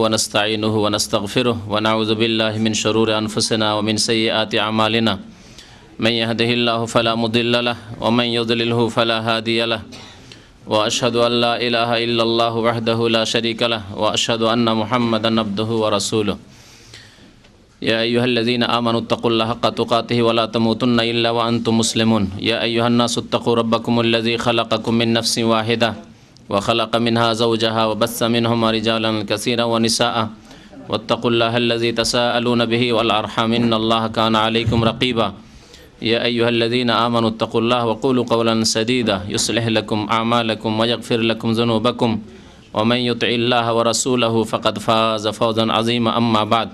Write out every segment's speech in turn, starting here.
ونستعينه ونستغفره ونعوذ بالله من شرور أنفسنا ومن سيئات أعمالنا من يهده الله فلا مضل له ومن يضلله فلا هادي له وأشهد أن لا إله إلا الله وحده لا شريك له وأشهد أن محمدا عبده ورسوله يا أيها الذين آمنوا اتقوا الله حق تقاته ولا تموتن إلا وأنتم مسلمون يا أيها الناس اتقوا ربكم الذي خلقكم من نفس واحدة وخلق منها زوجها وبث منهما رجالا كثيرا ونساء واتقوا الله الذي تساءلون به والأرحام إن الله كان عليكم رقيبا يا أيها الذين آمنوا اتقوا الله وقولوا قولا سديدا يصلح لكم أعمالكم ويغفر لكم ذنوبكم ومن يطع الله ورسوله فقد فاز فوزا عظيما أما بعد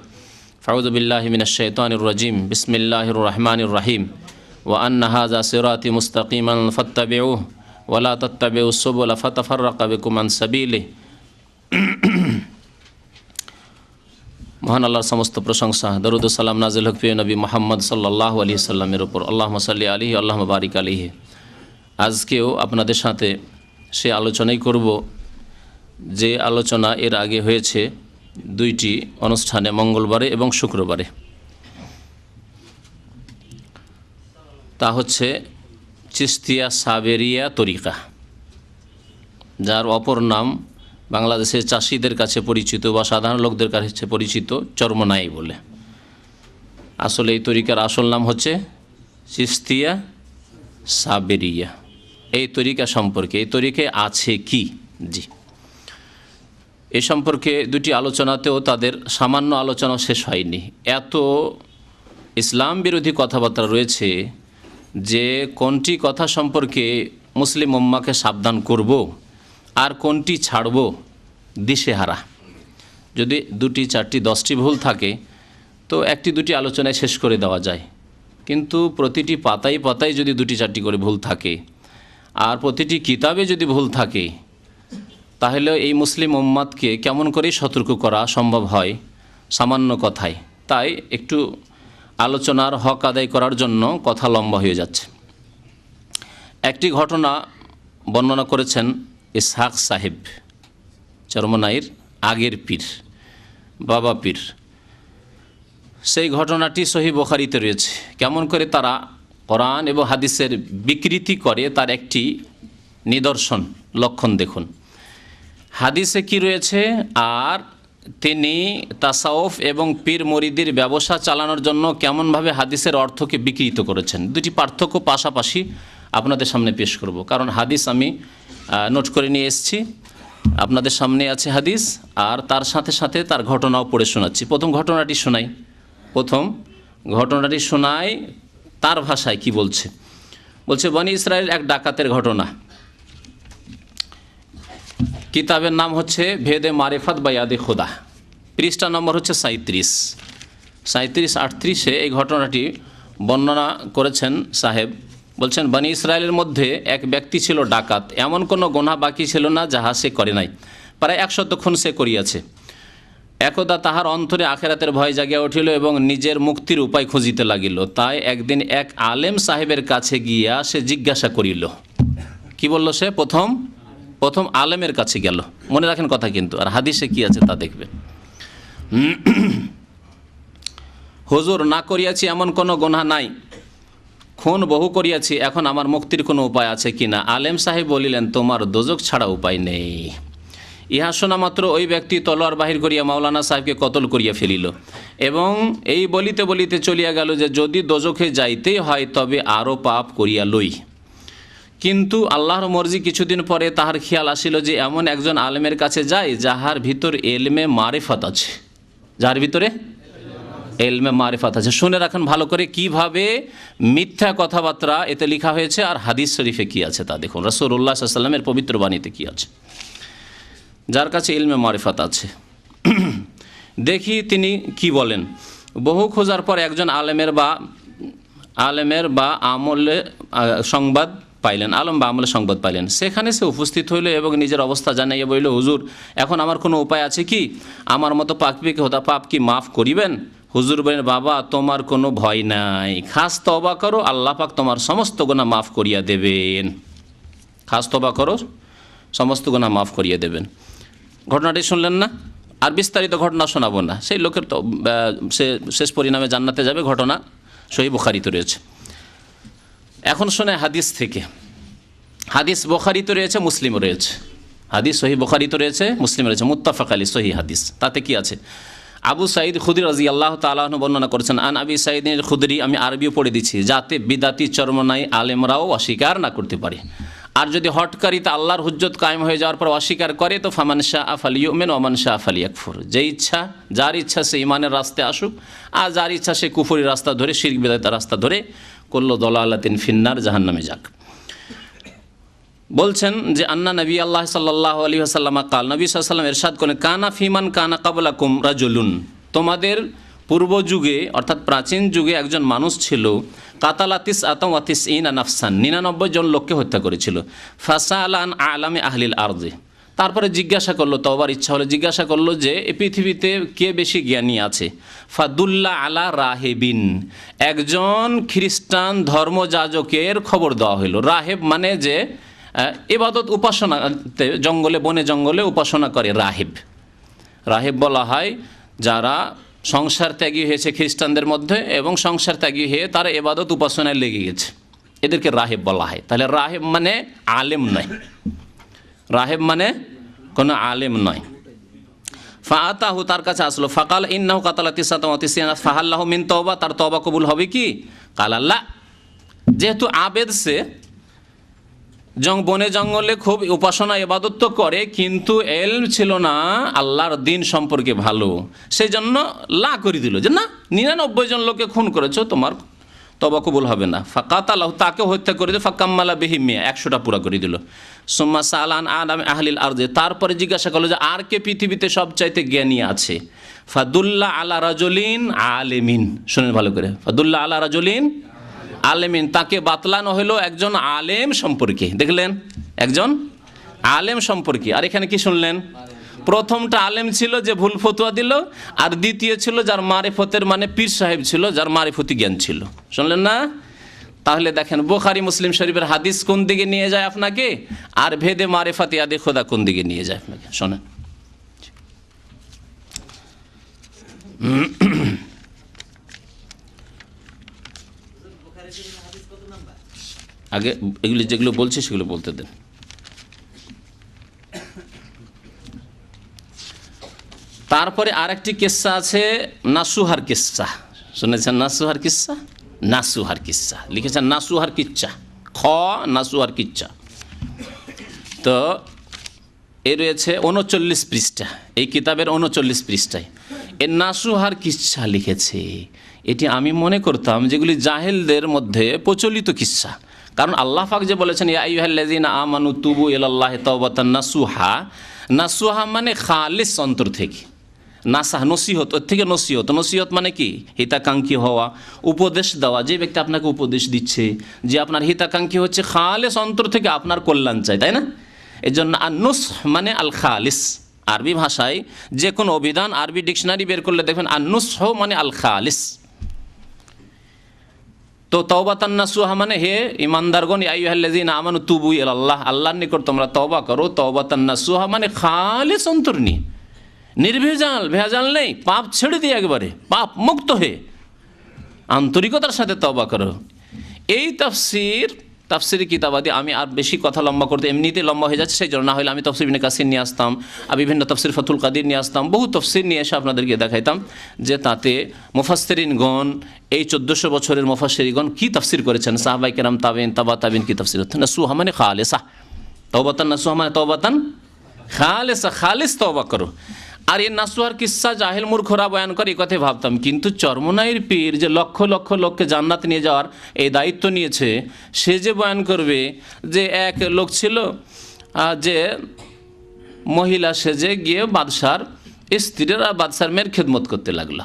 فأعوذ بالله من الشيطان الرجيم بسم الله الرحمن الرحيم وأن هذا صراطي مستقيما فاتبعوه ولا تتبعوا السبل فتفرق بكم عن سبيله মহান আল্লাহর সমস্ত প্রশংসা দরুদ ও সালাম নাজিল হোক প্রিয় নবী মুহাম্মদ সাল্লাল্লাহু আলাইহি সাল্লামের উপর আল্লাহুম্মা সাল্লি আলাইহি আল্লাহুম্মা বারিক আলাইহি। আজকেও আপনাদের সাথে সে আলোচনাই করব যে আলোচনা এর আগে হয়েছে দুইটি অনুষ্ঠানে, মঙ্গলবারে এবং শুক্রবারে। তা হচ্ছে চিশতিয়া সাবেরিয়া তরিকা, যার অপর নাম বাংলাদেশের চাষিদের কাছে পরিচিত বা সাধারণ লোকদের কাছে পরিচিত চরমনাই বলে। আসলে এই তরিকার আসল নাম হচ্ছে চিশতিয়া সাবেরিয়া। এই তরিকা সম্পর্কে, এই তরিকায় আছে কি, জি, এ সম্পর্কে দুটি আলোচনাতেও তাদের সামান্য আলোচনা শেষ হয়নি। এত ইসলাম বিরোধী কথাবার্তা রয়েছে যে কোনটি কথা সম্পর্কে মুসলিম উম্মাকে সাবধান করব আর কোনটি ছাড়ব দিশেহারা। যদি দুটি চারটি 10টি ভুল থাকে তো একটি দুটি আলোচনায় শেষ করে দেওয়া যায়, কিন্তু প্রতিটি পাতায় পাতায় যদি দুটি চারটি করে ভুল থাকে আর প্রতিটি কিতাবে যদি ভুল থাকে তাহলে এই মুসলিম উম্মাদকে কেমন করে সতর্ক করা সম্ভব হয় সামান্য কথায়। তাই একটু আলোচনার হক আদায় করার জন্য কথা লম্বা হয়ে যাচ্ছে। একটি ঘটনা বর্ণনা করেছেন ইসহাক সাহেব, চরমনাইর আগের পীর, বাবা পীর। সেই ঘটনাটি সহিহ বুখারীতে রয়েছে। কেমন করে তারা কোরআন এবং হাদিসের বিকৃতি করে তার একটি নিদর্শন, লক্ষণ দেখুন। হাদিসে কি রয়েছে আর তিনি তাসাউফ এবং পীর মরিদির ব্যবসা চালানোর জন্য কেমনভাবে হাদিসের অর্থকে বিকৃত করেছেন, দুটি পার্থক্য পাশাপাশি আপনাদের সামনে পেশ করব। কারণ হাদিস আমি নোট করে নিয়ে এসেছি, আপনাদের সামনে আছে হাদিস, আর তার সাথে সাথে তার ঘটনাও পড়ে শোনাচ্ছি। প্রথম ঘটনাটি শোনাই তার ভাষায় কি বলছে। বনি ইসরায়েল এক ডাকাতের ঘটনা। কিতাবের নাম হচ্ছে ভেদে মারিফাত বা ইয়াদে খোদা, পৃষ্ঠা নম্বর হচ্ছে 37-38 এই ঘটনাটি বর্ণনা করেছেন সাহেব। বলছেন, বনি ইসরায়েলের মধ্যে এক ব্যক্তি ছিল ডাকাত, এমন কোনো গুনাহ বাকি ছিল না যাহা সে করে নাই, প্রায় 100 খুন সে করিয়াছে। একদা তাহার অন্তরে আখেরাতের ভয় জাগিয়া উঠিল এবং নিজের মুক্তির উপায় খুঁজিতে লাগিল। তাই একদিন এক আলেম সাহেবের কাছে গিয়া সে জিজ্ঞাসা করিল। কি বলল সে? প্রথম আলেমের কাছে গেল। মনে রাখেন কথা কিন্তু, আর হাদিসে কি আছে তা দেখবেন। হুজুর, না করিয়াছি এমন কোনো গুনাহ নাই, খুন বহু করিয়াছি, এখন আমার মুক্তির কোনো উপায় আছে কিনা? আলেম সাহেব বলিলেন, তোমার দোজক ছাড়া উপায় নেই। ইহা শোনা মাত্র ওই ব্যক্তি তলোয়ার বাহির করিয়া মাওলানা সাহেবকে কতল করিয়া ফেলিল এবং এই বলিতে বলিতে চলিয়া গেল যে যদি দোজখে যাইতেই হয় তবে আরও পাপ করিয়া লই। কিন্তু আল্লাহর মর্জি, কিছুদিন পরে তাহার খেয়াল আসিল যে এমন একজন আলেমের কাছে যায় যাহার ভিতর এলমে মারিফাত আছে, যার ভিতরে এলমে মারিফাত আছে। শুনে রাখেন ভালো করে কিভাবে মিথ্যা কথাবার্তা এতে লেখা হয়েছে আর হাদিস শরীফে কি আছে তা দেখুন। রাসূলুল্লাহ সাল্লাল্লাহু আলাইহি ওয়াসাল্লামের পবিত্র বাণীতে কি আছে। যার কাছে এলমে মারিফাত আছে, দেখি তিনি কি বলেন। বহু খোঁজার পর একজন আলেমের বা আমলে সংবাদ পাইলেন, আলম বা আমলে সংবাদ পাইলেন। সেখানে সে উপস্থিত হইল এবং নিজের অবস্থা জানাইয়া বলিল, হুজুর, এখন আমার কোনো উপায় আছে কি? আমার মতো পাপ কি মাফ করিবেন? হুজুর বলেন, বাবা, তোমার কোনো ভয় নাই, খাস তওবা করো, আল্লাহ পাক তোমার সমস্ত গুনাহ মাফ করিয়া দেবেন। খাস তওবা করো, সমস্ত গুনাহ মাফ করিয়ে দেবেন। ঘটনাটি শুনলেন না? আর বিস্তারিত ঘটনা শোনাবো না, সেই লোকের তো সে শেষ পরিণামে জান্নাতে যাবে, ঘটনা সহিহ বুখারীতে রয়েছে। এখন শোনে হাদিস থেকে। হাদিস বুখারীতে রয়েছে, মুসলিমও রয়েছে। হাদিস সহিহ বুখারীতে রয়েছে, মুসলিম রয়েছে, মুত্তাফাক আলাইহি সহিহ হাদিস। তাতে কি আছে? আবু সাঈদ খুদরি রাদিয়াল্লাহু তাআলা আনহু বর্ণনা করেছেন, আন আবি সাঈদ খুদরি, আমি আরবিও পড়ে দিচ্ছি, যাতে বিদাতি চরমনাই আলেমরাও অস্বীকার না করতে পারে। আর যদি হটকারিতা আল্লাহর হুজ্জত কায়েম হয়ে যাওয়ার পর অস্বীকার করে তো ফামান শাআ ফালিউমিন ওয়া মান শাআ ফালিয়াকফুর, যে ইচ্ছা, যার ইচ্ছা সে ঈমানের রাস্তায় আসুক, আর যার ইচ্ছা সে কুফরি রাস্তা ধরে, শিরক বিদআতের রাস্তা ধরে কুল্লু দালালাতিন ফিন্নার, জাহান্নামে যাক। বলছেন যে আন্না নবী আল্লাহ সাল্লাল্লাহু আলাইহি ওয়াসাল্লাম কাল, নবী সাল্লাল্লাহু আলাইহি ওয়াসাল্লাম ইরশাদ করেন, কানা ফিমান কানা ক্বাবলাকুম রাজুলুন, তোমাদের পূর্ব যুগে অর্থাৎ প্রাচীন যুগে একজন মানুষ ছিল, কাতালা তিসআতা ওয়া তিসঈনা নাফসান, 99 জন লোককে হত্যা করেছিল। ফাসাআলা আন আ'লামি আহলিল আরদি, তারপরে জিজ্ঞাসা করলো, তওবার ইচ্ছা হলো, জিজ্ঞাসা করলো যে এই পৃথিবীতে কে বেশি জ্ঞানী আছে। ফাদুল্লা আলা রাহেবিন, একজন খ্রিস্টান ধর্মযাজকের খবর দেওয়া হলো। রাহেব মানে যে ইবাদত উপাসনাতে জঙ্গলে বনে জঙ্গলে উপাসনা করে, রাহেব। রাহেব বলা হয় যারা সংসার ত্যাগী হয়েছে খ্রিস্টানদের মধ্যে এবং সংসার ত্যাগী হয়ে তারা ইবাদত উপাসনায় লেগে গেছে, এদেরকে রাহেব বলা হয়। তাহলে রাহেব মানে আলেম নয়, রাহেব মানে কোনো আলেম নয়। ফাআতাহু, তার কাছে আসলো, ফাকাল ইন্নাহু কাতালা তিসআতা ওয়া তিসঈনা ফাহাল্লাহু মিন তওবা, তার তওবা কবুল হবে কি? কালা লা, যেহেতু আবেদ সে বনে জঙ্গলে খুব উপাসনা ইবাদত তো করে, কিন্তু এলম ছিল না আল্লাহর দিন সম্পর্কে ভালো, সেই জন্য লা করে দিল যে না, 99 জন লোককে খুন করেছো, তোমার তওবা কবুল হবে না। ফাকাতালাহু, তাকে হত্যা করে দিল। ফাকাম্মালা বিহি মিয়া, 100টা পুরা করে দিল। সুম্মা সালান আলামি আহলিল আরদি, তারপরে জিজ্ঞাসা করলো যে আর কে পৃথিবীতে সবচাইতে জ্ঞানী আছে। ফাদুল্লা আলা রাজুলিন আলেমিন, শুনেন ভালো করে, ফাদুল্লা আলা রাজুলিন আলেমিন, তাকে বাতলানো হলো একজন আলেম সম্পর্কে। দেখলেন, একজন আলেম সম্পর্কে। আর এখানে কি শুনলেন? প্রথমটা আলেম ছিল যে ভুল ফতোয়া দিল, আর দ্বিতীয় ছিল যার মারিফতের মানে পীর সাহেব ছিল, যার মারিফতি জ্ঞান ছিল। শুনলেন না? তাহলে দেখেন বুখারী মুসলিম শরীফের হাদিস কোন দিকে নিয়ে যায় আপনাকে, আর ভেদে মারিফাত ইয়াদে খোদা কোন দিকে নিয়ে যায় আপনাকে। শোনেন, আগে এগুলি যেগুলো বলছি সেগুলো বলতে দেন। তারপরে আরেকটি কিস্সা আছে, নাসুহার কিস্সা। শুনেছেন নাসুহার কিস্সা? নাসুহার কিস্সা লিখেছেন নাসুহার কিচ্ছা, খ নাসুহার কিচ্ছা। তো এ রয়েছে 39 পৃষ্ঠা, এই কিতাবের 39 পৃষ্ঠায় এর নাসুহার কিচ্ছা লিখেছে। এটি আমি মনে করতাম যেগুলি জাহেলদের মধ্যে প্রচলিত কিস্সা, কারণ আল্লাহ পাক যে বলেছেন ইয়া আইয়ুহাল্লাযীনা আমানু তুবু ইলাল্লাহি তাওবাতান নাসুহা, নাসুহা মানে খালিস, অন্তর থেকে। নাসাহ নসিহত, ওর থেকে নসিহত। নসিহত মানে কি? হিতাকাঙ্ক্ষী হওয়া, উপদেশ দেওয়া। যে ব্যক্তি আপনাকে উপদেশ দিচ্ছে, যে আপনার হিতাকাঙ্ক্ষী হচ্ছে, খালিস অন্তর থেকে আপনার কল্যাণ চাই, তাই না? এই জন্য আন্নুস মানে আল খালিস। আরবি ভাষায় যে কোনো অভিধান, আরবি ডিকশনারি বের করলে দেখবেন আন্নুস মানে আল খালিস। তো তওবাতান নাসুহা মানে হে ইমানদারগণ, ইয়া আইয়ুহাল্লাযীনা আমানু তুবু ইলাল্লাহ, আল্লাহর নিকট তোমরা তওবা করো। তওবাতান নাসুহা মানে খালিস অন্তর নিয়ে, নির্ভেজাল, ভেজাল নেই, পাপ ছেড়ে দিয়ে একবারে পাপ মুক্ত হয়ে আন্তরিকতার সাথে তওবা করো। এই তাফসিরি কিতাবাদি আমি আর বেশি কথা লম্বা করতে, এমনিতে লম্বা হয়ে যাচ্ছে, সেই জন্য। না হলে আমি তাফসির ইবনে কাসির নিয়ে আসতাম, আর বিভিন্ন তাফসির ফাতুল কাদির নিয়ে আসতাম, বহু তাফসির নিয়ে এসে আপনাদেরকে দেখাইতাম যে তাতে মুফাসসিরিনগণ, এই 1400 বছরের মুফাসসিরিনগণ কি তাফসির করেছেন, সাহাবায়ে কেরাম, তাবেইন, তাবা তাবেইন কি তাফসির হচ্ছে। নাসুহা মানে খালিসা, তওবাতান নাসুহা মানে তওবাতান খালিসা, খালিস তওবা করো। আর এই নাসুহার কিস্সা জাহেল মূর্খরা বয়ান করে, এই কথাই ভাবতাম। কিন্তু চরমনাইয়ের পীর যে লক্ষ লক্ষ লোককে জান্নাত নিয়ে যাওয়ার এই দায়িত্ব নিয়েছে, সে যে বয়ান করবে যে এক লোক ছিল যে মহিলা সেজে গিয়ে বাদশার স্ত্রীর আর বাদশার মেয়ের খেদমত করতে লাগলো।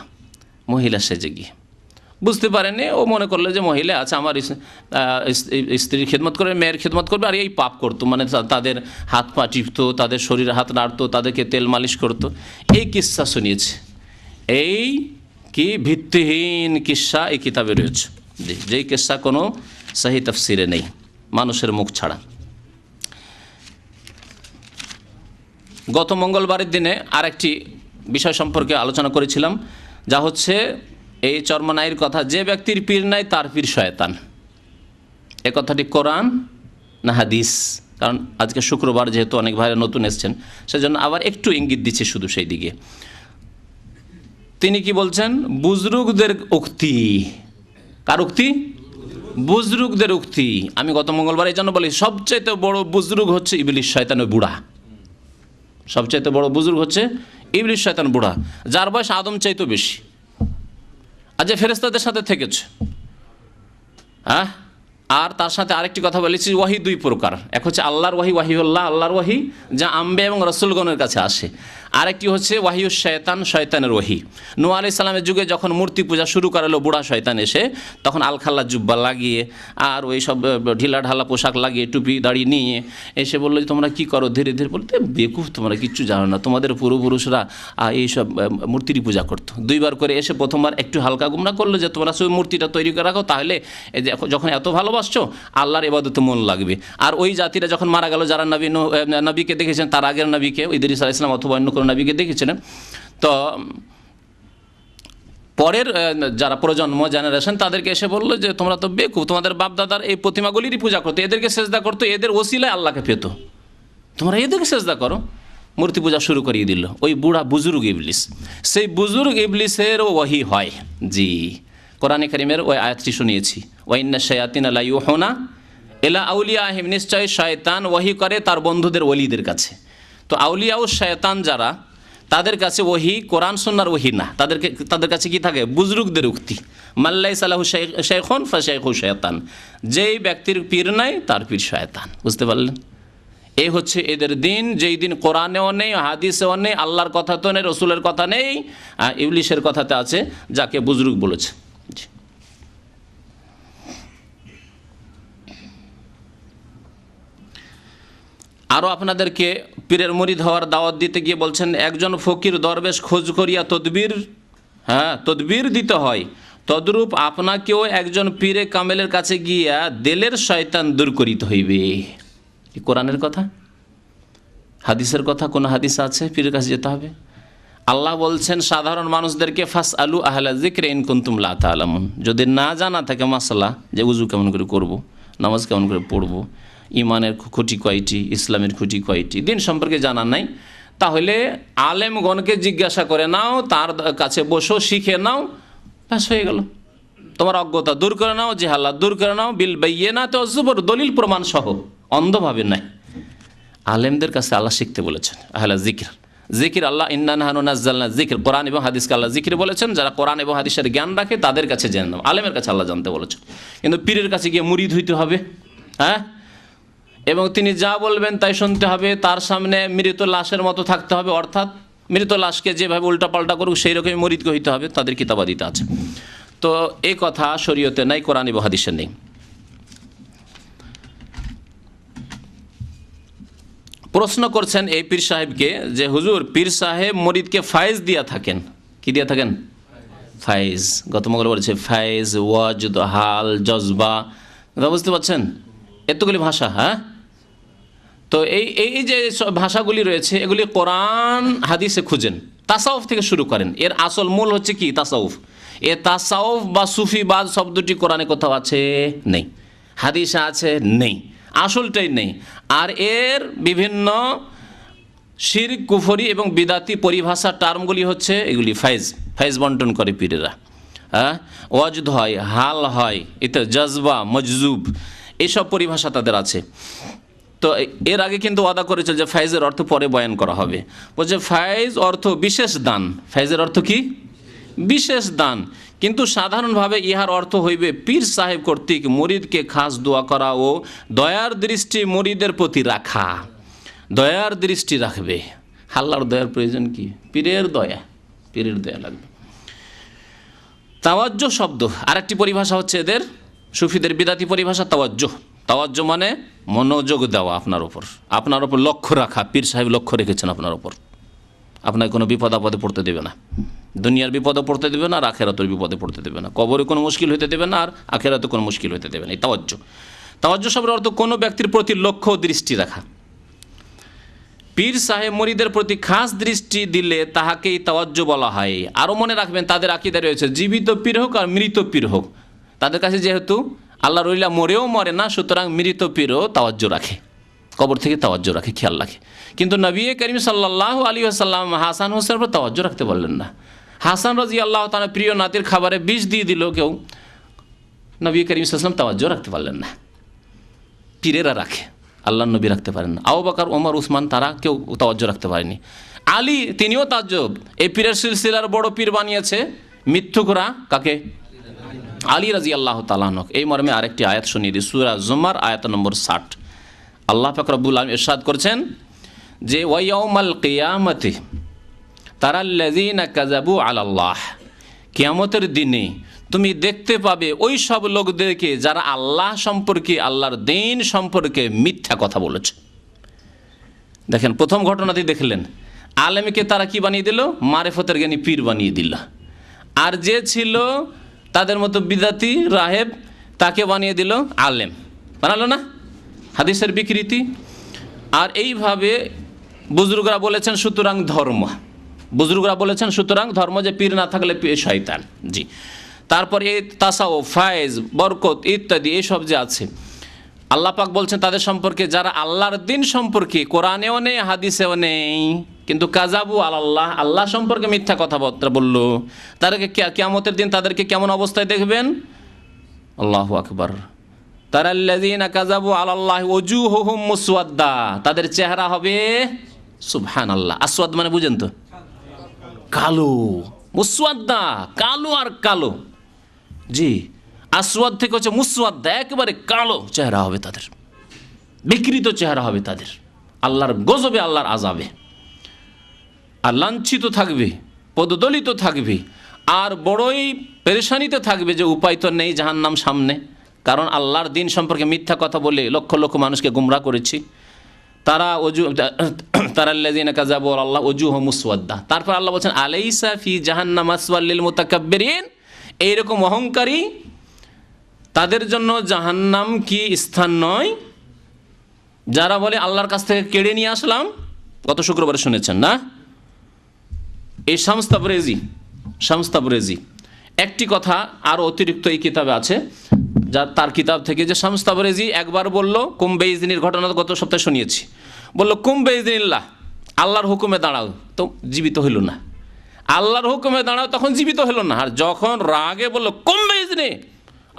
মহিলা সেজে গিয়ে বুঝতে পারেনি, ও মনে করলো যে মহিলা আছে, আমার স্ত্রীর খেদমত করবে, মেয়ের খেদমত করবে, আর এই পাপ করতো, মানে তাদের হাত পা টিপতো, তাদের শরীরে হাত নাড়তো, তাদেরকে তেল মালিশ করতো। এই কিস্সা শুনিয়েছে। এই কি ভিত্তিহীন কিস্সা এই কিতাবে রয়েছে, যেই কিস্সা কোনো সহি তাফসিরে নেই, মানুষের মুখ ছাড়া। গত মঙ্গলবারের দিনে আরেকটি বিষয় সম্পর্কে আলোচনা করেছিলাম, যা হচ্ছে এই চরমনাইয়ের কথা, যে ব্যক্তির পীর নাই তার পীর শয়তান। এ কথাটি কোরআন না হাদিস? কারণ আজকে শুক্রবার, যেহেতু অনেক ভাইরা নতুন এসছেন, সেজন্য আবার একটু ইঙ্গিত দিচ্ছে শুধু সেই দিকে। তিনি কি বলছেন? বুজরুগদের উক্তি। কার উক্তি? বুজরুগদের উক্তি। আমি গত মঙ্গলবার এই জন্য বলি, সবচাইতে বড় বুজরুগ হচ্ছে ইবলিস শয়তান, বুড়া। সবচাইতে বড় বুজরুগ হচ্ছে ইবলিস শয়তান, বুড়া, যার বয়স আদম চাইতেও বেশি, আর যে ফেরেশতাদের সাথে থেকেছে। আর তার সাথে আরেকটি কথা বলেছি, ওয়াহি দুই প্রকার। এক হচ্ছে আল্লাহর ওয়াহি, ওয়াহিউল্লাহ, আল্লাহর ওয়াহি, যা আম্বে এবং রসুলগণের কাছে আসে। আরেকটি হচ্ছে ওয়াহিউশ শয়তান, শয়তানের ওয়াহি। নূহ আলাইহিস সালামের যুগে যখন মূর্তি পূজা শুরু করালো বুড়া শয়তান এসে, তখন আলখাল্লা জুব্বা লাগিয়ে আর ওই সব ঢিলা ঢালা পোশাক লাগিয়ে টুপি দাড়ি নিয়ে এসে বললো যে তোমরা কী করো? ধীরে ধীরে বলতে, বেকুফ, তোমরা কিচ্ছু জানো না, তোমাদের পূর্বপুরুষরা এইসব মূর্তিরই পূজা করতো। দুইবার করে এসে প্রথমবার একটু হালকা গুমরা করলো যে তোমরা সেই মূর্তিটা তৈরি করে রাখো, তাহলে যখন এত ভালোবাসছো আল্লাহর ইবাদতে মন লাগবে। আর ওই জাতিরা যখন মারা গেল, যারা নবীকে দেখেছেন, তার আগের নবীকে, ইদ্রিস আলাইহিস সালাম অথবা অন্য কোনো নবীকে দেখেছিলেন, তো পরের যারা প্রজন্ম, জেনারেশন, তাদেরকে এসে বললো যে তোমরা তো বেকুফ, তোমাদের বাপদাদার এই প্রতিমাগুলিরই পূজা করতো, এদেরকে সেজদা করতো, এদের ওসিলায় আল্লাহকে পেত, তোমরা এদেরকে সেজদা করো। মূর্তি পূজা শুরু করিয়ে দিল ওই বুড়া বুজুর্গ ইবলিস। সেই বুজুর্গ ইবলিসের ওয়াহি হয়। জি, কোরআনে কারীমের ওই আয়াতটি শুনিয়েছি, ওয়াইন্না শায়াতিনা লা ইউহুনা ইলা আউলিয়াহিম, নিশ্চয় শয়তান ওয়াহি করে তার বন্ধুদের ওলিদের কাছে। তো আউলিয়া ও শয়তান যারা, তাদের কাছে ওহি কোরআন সুন্নাহর ওহি না, তাদের কাছে কি থাকে? বুজরুগদের উক্তি। মাল্লাইসা লাহু শাইখুন ফাশাইখু শয়তান, যেই ব্যক্তির পীর নাই তার পীর শয়তান। বুঝতে পারলেন? এই হচ্ছে এদের দিন। যেই দিন কোরআনেও নেই, হাদিসেও নেই, আল্লাহর কথা তো নেই, রসুলের কথা নেই, ইবলিশের কথাতে আছে, যাকে বুজরুগ বলেছে। আরও আপনাদেরকে পীরের মুরিদ হওয়ার দাওয়াত দিতে গিয়ে বলছেন, একজন ফকির দরবেশ খোঁজ করিয়া তদবির দিতে হয়, তদ্রূপ আপনাকেও একজন পীরে কামেলের কাছে গিয়া দিলের শয়তান দূর করিতে হইবে। কোরআনের কথা, হাদিসের কথা? কোন হাদিস আছে পীরের কাছে যেতে হবে? আল্লাহ বলছেন সাধারণ মানুষদেরকে, ফাস আলু আহলা যিকরি ইন কুনতুম লা তা'লামুন, যদি না জানা থাকে মাসলা, যে উযু কেমন করে করব, নামাজ কেমন করে পড়ব, ইমানের খুঁটি কয়টি, ইসলামের খুঁটি কয়টি, দিন সম্পর্কে জানা নাই, তাহলে আলেমগণকে জিজ্ঞাসা করে নাও, তার কাছে বসো, শিখে নাও, ব্যাস হয়ে গেল। তোমার অজ্ঞতা দূর করে নাও, জাহালাত দূর করে নাও, বিল বাইয়িনাতি ওয়াজ জুবুর, দলিল প্রমাণ সহ, অন্ধভাবে নাই। আলেমদের কাছে আল্লাহ শিখতে বলেছেন। আহলা যিকর, জিকির আল্লাহ, ইন্না নাহনু নাযালনা যিকর, কোরআন এবং হাদিসকে আল্লাহ জিকির বলেছেন। যারা কোরআন এবং হাদিসের জ্ঞান রাখে তাদের কাছে জেনে নাও। আলেমের কাছে আল্লাহ জানতে বলেছেন। কিন্তু পীরের কাছে গিয়ে মুরিদ হইতে হবে, এবং তিনি যা বলবেন তাই শুনতে হবে, তার সামনে মৃত লাশের মতো থাকতে হবে, অর্থাৎ মৃত লাশকে যেভাবে উল্টাপাল্টা করুক সেই রকমই মুরিদকে হইতে হবে, তাদের কিতাবাদিতে আছে। তো এই কথা শরীয়তে নাই, কোরআন এবং হাদিসে নেই। প্রশ্ন করছেন এই পীর সাহেবকে যে, হুজুর, পীর সাহেব মুরিদকে ফায়েজ দিয়া থাকেন। কি দিয়া থাকেন? ফায়েজ। গত মঙ্গলবার বলেছে ফায়েজ, ওয়াজদ, হাল, জজবা, বুঝতে পারছেন? এতগুলি ভাষা। তো এই যে ভাষাগুলি রয়েছে, এগুলি কোরআন হাদিসে খুঁজেন, তাসাউফ থেকে শুরু করেন। এর আসল মূল হচ্ছে কি? তাসাউফ। এ তাসাউফ বা সুফিবাদ শব্দটি কোরআনে কোথাও আছে? নেই। হাদিসে আছে? নেই। আসলটাই নেই। আর এর বিভিন্ন শিরক, কুফরি এবং বিদাতি পরিভাষা টার্মগুলি হচ্ছে এগুলি ফায়েজ বন্টন করে পীরেরা। ওয়াজদ হয়, হাল হয়, এতে জজবা, মজজুব, এইসব পরিভাষা তাদের আছে। তো এর আগে কিন্তু ওয়াদা করেছিল যে ফায়েজের অর্থ পরে বয়ান করা হবে। বলছে ফায়েজ অর্থ বিশেষ দান। ফায়েজের অর্থ কি? বিশেষ দান। কিন্তু সাধারণভাবে ইহার অর্থ হইবে পীর সাহেব কর্তৃক মুরিদকে খাস দোয়া করা ও দয়ার দৃষ্টি মুরিদের প্রতি রাখা। দয়ার দৃষ্টি রাখবে। আল্লাহর দয়ার প্রয়োজন কি? পীরের দয়া লাগবে। তাওয়াজ্জো শব্দ আরেকটি পরিভাষা হচ্ছে এদের, সুফিদের বিদাতি পরিভাষা তাওয়াজ্জো মানে মনোযোগ দেওয়া, আপনার ওপর লক্ষ্য রাখা। পীর সাহেব লক্ষ্য রেখেছেন আপনার ওপর, আপনাকে কোনো বিপদ আপদে পড়তে দেবে না, দুনিয়ার বিপদে পড়তে দেবে না, আর আখেরাতের বিপদে পড়তে দেবে না, কবরে কোনো মুশকিল হতে দেবে না, আর আখেরাতে কোনো মুশকিল হতে দেবে না। এই তাওয়াজ্জো শব্দের অর্থ কোনো ব্যক্তির প্রতি লক্ষ্য দৃষ্টি রাখা। পীর সাহেব মুরিদের প্রতি খাস দৃষ্টি দিলে তাহাকেই তাওয়াজ্জু বলা হয়। আরও মনে রাখবেন তাদের আকীদা রয়েছে জীবিত পীর হোক আর মৃত পীর হোক, তাদের কাছে যেহেতু আল্লাহর ওলিরা মরেও মরে না, সুতরাং মৃত পীরও তাওয়াজ্জু রাখে, কবর থেকে তাওয়াজ্জু রাখে, খেয়াল রাখে। কিন্তু নবী করিম সাল্লাল্লাহু আলাইহি ওয়াসাল্লাম হাসান হোসেনের উপর তাওয়াজ্জু রাখতে বললেন না। হাসান রাদিয়াল্লাহু তাআলা প্রিয় নাতির খাবারে বিষ দিয়ে দিল কেউ, নবী করিম সাল্লাল্লাহু আলাইহি ওয়াসাল্লাম তাওয়াজ্জু রাখতে পারলেন না। পীরেরা রাখে, আল্লাহর নবী রাখতে পারেন না। আবু বকর, ওমর, উসমান তারা কেউ তাওয়াজ্জু রাখতে পারেনি। আলী তিনিও তাজ্জব, এই পীরের সিলসিলার বড় পীর বানিয়েছে মিথ্যুকরা কাকে? আলী রাদিয়াল্লাহু তাআলা আনহু। এই মর্মে আরেকটি আয়াত শুনিয়ে দিই, সূরা জুমার আয়াত নম্বর 60। আল্লাহ পাক রব্বুল আলামিন ইরশাদ করছেন যে ওয়া ইয়াউমাল কিয়ামাতি তারাল্লাযীনা কাযাবু আলাল্লাহ, কিয়ামতের দিনে তুমি দেখতে পাবে ওই সব লোকদেরকে যারা আল্লাহ সম্পর্কে, আল্লাহর দ্বীন সম্পর্কে মিথ্যা কথা বলেছে। দেখেন প্রথম ঘটনাটি দেখলেন, আলেমকে তারা কি বানিয়ে দিল? মারেফতের জ্ঞানী পীর বানিয়ে দিল। আর যে ছিল তাদের মতো বিদাতি রাহেব, তাকে বানিয়ে দিল আলেম, বানালো না? হাদিসের বিকৃতি। আর এইভাবে বুজুর্গরা বলেছেন সুতরাং ধর্ম, বুজুর্গরা বলেছেন সুতরাং ধর্ম, যে পীর না থাকলে শয়তান। জি, তারপর এই তাসাউফ, ফায়েজ, বরকত ইত্যাদি এইসব যে আছে, আল্লাহ পাক বলছেন তাদের সম্পর্কে যারা আল্লাহর দ্বীন সম্পর্কে কোরআনেও নেই হাদিসেও নেই, কিন্তু কাযাবু আলাল্লাহ, আল্লাহ সম্পর্কে মিথ্যা কথাবার্তা বললো, তাদেরকে কিয়ামতের দিন তাদেরকে কেমন অবস্থায় দেখবেন? আল্লাহু আকবার। তারাল্লাযীনা কাযাবু আলাল্লাহি ওজুহুহুম মুসওয়াদ্দা, তাদের চেহারা হবে সুবহানাল্লাহ, আসওয়াদ মানে বুঝেন তো, কালো, মুসওয়াদ্দা কালো আর কালো। জি, আসওয়াদ থেকে হচ্ছে মুসওয়াদ্দা, একেবারে কালো চেহারা হবে তাদের, বিকৃত চেহারা হবে তাদের, আল্লাহর গজবে, আল্লাহর আযাবে, আর লাঞ্ছিত থাকবে, পদদলিত থাকবে, আর বড়ই পেরেশানিতে থাকবে যে উপায় তো নেই, জাহান্নাম সামনে। কারণ আল্লাহর দ্বীন সম্পর্কে মিথ্যা কথা বলে লক্ষ লক্ষ মানুষকে গুমরাহ করেছি। তারাল্লাযীনা কাযাবু আলাল্লাহ ওজুহুহুম মুসওয়াদ্দা। তারপর আল্লাহ বলছেন আলাইসা ফি জাহান্নাম মাসওয়াল লিল মুতাকাব্বিরিন, এইরকম অহংকারী তাদের জন্য জাহান্নাম কি স্থান নয়? যারা বলে আল্লাহর কাছ থেকে কেড়ে নিয়ে আসলাম, গত শুক্রবারে শুনেছেন না? এই শামস তাবরেজি একটি কথা আরও অতিরিক্ত এই কিতাবে আছে, যা তার কিতাব থেকে, যে শামস তাবরেজি একবার বলল কুম্বে ইজনির ঘটনা গত সপ্তাহে শুনিয়েছি, বলল কুম্বে ইজনিল্লাহ, আল্লাহর হুকুমে দাঁড়াও, তো জীবিত হইল না। আল্লাহর হুকুমে দাঁড়াও, তখন জীবিত হলো না। আর যখন রাগে বলল কুম্বে ইজনি,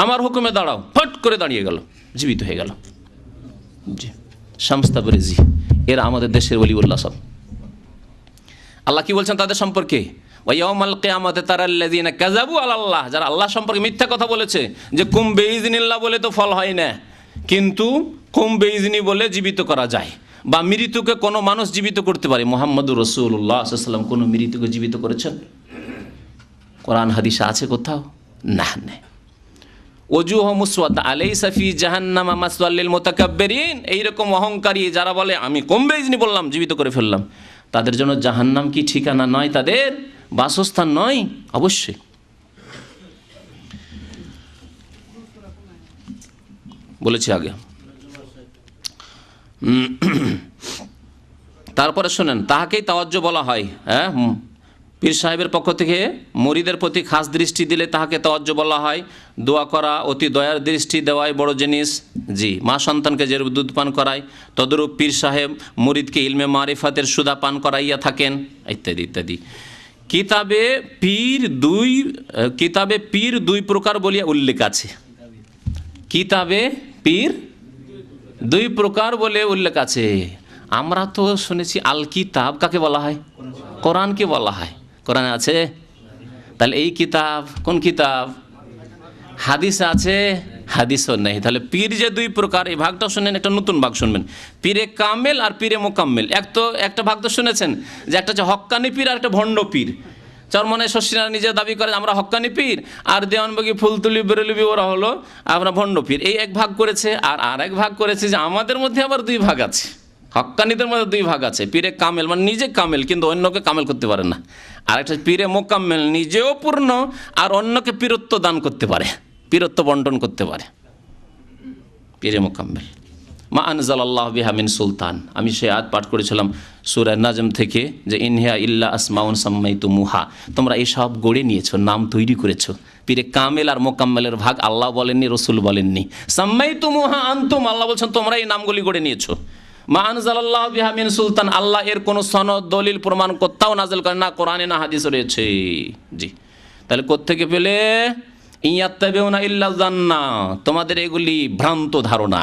আমার হুকুমে দাঁড়াও, ফট করে দাঁড়িয়ে গেল, জীবিত হয়ে গেল। জি, শামস তাবরেজি এরা আমাদের দেশের ওলিউল্লাহ সব। আল্লাহ কি বলছেন তাদের সম্পর্কে? ওয়া ইয়াউমাল কিয়ামাতি তারাল্লাযীনা কাযাবু আলাল্লাহ, যারা আল্লাহ সম্পর্কে মিথ্যা কথা বলেছে, যে কুম বেইজনিল্লাহ বলে তো ফল হয় না, কিন্তু কুম বেইজনি বলে জীবিত করা যায়, বা মৃত্যুকে কোনো মানুষ জীবিত করতে পারে। মুহাম্মদুর রাসূলুল্লাহ সাল্লাল্লাহু আলাইহি ওয়াসাল্লাম কোনো মৃত্যুকে জীবিত করেছেন? কোরআন হাদিসে আছে কোথাও? না। ওজুহুহুম মুসওয়াদ্দা আলাইসা ফি জাহান্নামা মাসওয়াল লিল মুতাকাব্বিরিন, এইরকম অহংকারী যারা বলে আমি কুম বেইজনি বললাম, জীবিত করে ফেললাম, তাদের জন্য জাহান্নাম কি ঠিকানা নয়, তাদের বাসস্থান নয়? অবশ্যই। বলেছি আগে। তারপরে শোনেন, তাহাকেই তাওয়াজ্জু বলা হয়। হ্যাঁ, পীর সাহেবের পক্ষ থেকে মুরিদের প্রতি খাস দৃষ্টি দিলে তাহাকে তাওয়াজ্জু বলা হয়। দোয়া করা, অতি দয়ার দৃষ্টি দেওয়াই বড় জিনিস। জি, মা সন্তানকে যেরূপ দুধ পান করায়, তদরূপ পীর সাহেব মুরিদকে ইলমে মারিফাতের সুদা পান করাইয়া থাকেন, ইত্যাদি ইত্যাদি। কিতাবে পীর দুই প্রকার বলিয়া উল্লেখ আছে। কিতাবে পীর দুই প্রকার বলে উল্লেখ আছে। আমরা তো শুনেছি আল কিতাব কাকে বলা হয়? কোরআনকে বলা হয়। কোরআনে আছে? তাহলে এই কিতাব কোন কিতাব? হাদিস আছে? হাদিসও নেই। তাহলে পীর যে দুই প্রকার, এই ভাগটা শুনেন, একটা নতুন ভাগ শুনবেন, পীরে কামেল আর পীরে মোকাম্মেল। একটা ভাগ তো শুনেছেন যে একটা হচ্ছে হক্কানি পীর আর একটা ভণ্ড পীর। চরমনে শশীরা নিজে দাবি করে আমরা হক্কানি পীর, আর দেওয়ানবাগি ফুলতুলি বেরলবি ওরা হলো আমরা ভণ্ড পীর। এই এক ভাগ করেছে। আর এক ভাগ করেছে যে আমাদের মধ্যে আবার দুই ভাগ আছে, হক্কানিদের মধ্যে দুই ভাগ আছে। পীরে কামেল মানে নিজে কামেল কিন্তু অন্যকে কামেল করতে পারে না, আর একটা পীরে মোকাম্মেল, নিজেও পূর্ণ আর অন্যকে পীরত্ব দান করতে পারে, পীরত্ব বন্টন করতে পারে, পীরে মোকাম্মেল। মা আনজালাল্লাহু বিহা মিন সুলতান। আমি সেই আয়াত পাঠ করেছিলাম সূরা নাজম থেকে, যে ইনহিয়া ইল্লা আসমাউন সাম্মাইতুমুহা, তোমরা এসব গড়ে নিয়েছো, নাম তৈরি করেছো। পীরে কামেল আর মোকাম্মেলের ভাগ আল্লাহ বলেননি, রসুল বলেননি। সাম্মাইতুমুহা আনতুম, আল্লাহ বলছেন তোমরা এই নামগুলি গড়ে নিয়েছো। মা আনজালাল্লাহু বিহা মিন সুলতান, আল্লাহ এর কোনো সনদ দলিল প্রমাণ কোথাও নাযিল করেন না, কোরআনে না হাদিসে রয়েছে। জি, তাহলে কোত্থেকে পেলে? ইয়াত্তাবিউনা ইল্লা যান্না, তোমাদের এগুলি ভ্রান্ত ধারণা।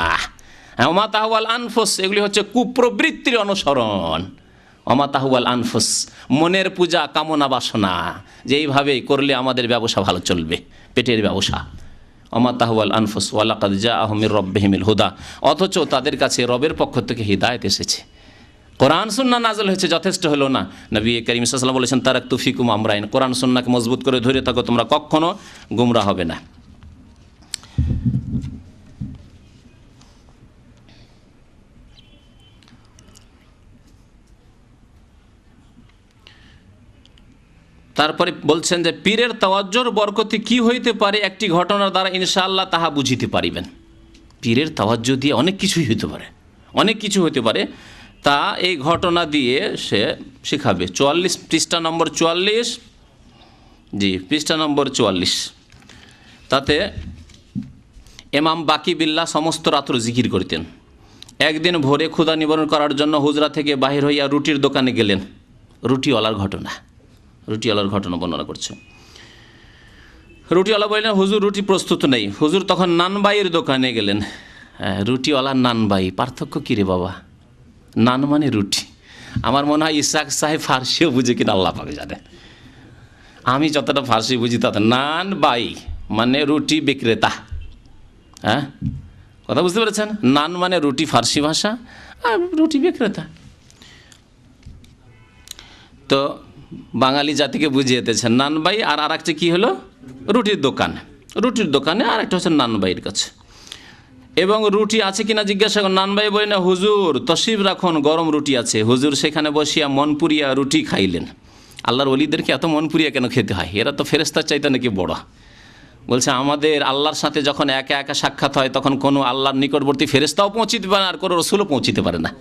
ওমা তাহওয়াল আনফুস, এগুলি হচ্ছে কুপ্রবৃত্তির অনুসরণ। ওমা তাহওয়াল আনফুস, মনের পূজা, কামনা বাসনা, যে এইভাবে করলে আমাদের ব্যবসা ভালো চলবে, পেটের ব্যবসা। ওমা তাহওয়াল আনফুস ওয়ালাকাদ জাআহুম মির রাব্বিহিমিল হুদা, অথচ তাদের কাছে রবের পক্ষ থেকে হিদায়াত এসেছে। কোরআন সুন্নাহ নাযিল হয়েছে, যথেষ্ট হলো না? নবী করিম সাল্লাল্লাহু আলাইহি ওয়াসাল্লাম বলেছেন তারাকতু ফিকুম আমরাইন, কোরআন সুন্নাহকে মজবুত করে ধরে থাকো, তোমরা কখনো গুমরা হবে না। তারপরে বলছেন যে পীরের তাওয়াজ্জুর বরকতে কি হইতে পারে, একটি ঘটনার দ্বারা ইনশাআল্লাহ তাহা বুঝিতে পারিবেন। পীরের তাওয়াজ্জু দিয়ে অনেক কিছুই হইতে পারে, অনেক কিছু হইতে পারে, তা এই ঘটনা দিয়ে সে শেখাবে। 44 পৃষ্ঠা নম্বর 44, জি পৃষ্ঠা নম্বর 44, তাতে ইমাম বাকি বিল্লাহ সমস্ত রাত্র জিকির করতেন। একদিন ভোরে ক্ষুধা নিবারণ করার জন্য হুজরা থেকে বাহির হইয়া রুটির দোকানে গেলেন। রুটিওয়ালার ঘটনা বর্ণনা করছে। রুটিওয়ালা বললেন হুজুর রুটি প্রস্তুত নেই। হুজুর তখন নানবাইয়ের দোকানে গেলেন। রুটিওয়ালা নানবাই, পার্থক্য কী রে বাবা? নান মানে রুটি। আমার মনে হয় ইসাক সাহেব ফার্সিও বুঝে কিনা আল্লাহ পাক জানে, আমি যতটা ফার্সি বুঝি তত। নান বাই মানে রুটি বিক্রেতা। হ্যাঁ, কথা বুঝতে পেরেছেন? নান মানে রুটি ফার্সি ভাষা, আর রুটি বিক্রেতা। তো বাঙালি জাতিকে বুঝিয়ে দিয়েছেন নানবাই, আর আরেকটা কী হলো? রুটির দোকানে আর একটা হচ্ছে নানবাইয়ের কাছে। এবং রুটি আছে কিনা জিজ্ঞাসা করেন। নানবাই বলে না হুজুর তশরিফ রাখুন, গরম রুটি আছে। হুজুর সেখানে বসিয়া মন পুরিয়া রুটি খাইলেন। আল্লাহর ওলিদেরকে এত মন পুরিয়া কেন খেতে হয়? এরা তো ফেরেশতার চাইতে নাকি বড়। বলছে আমাদের আল্লাহর সাথে যখন একা একা সাক্ষাৎ হয় তখন কোনো আল্লাহর নিকটবর্তী ফেরেশতাও পৌঁছিতে পারে না, আর কোনো রসুলও পৌঁছিতে পারে না।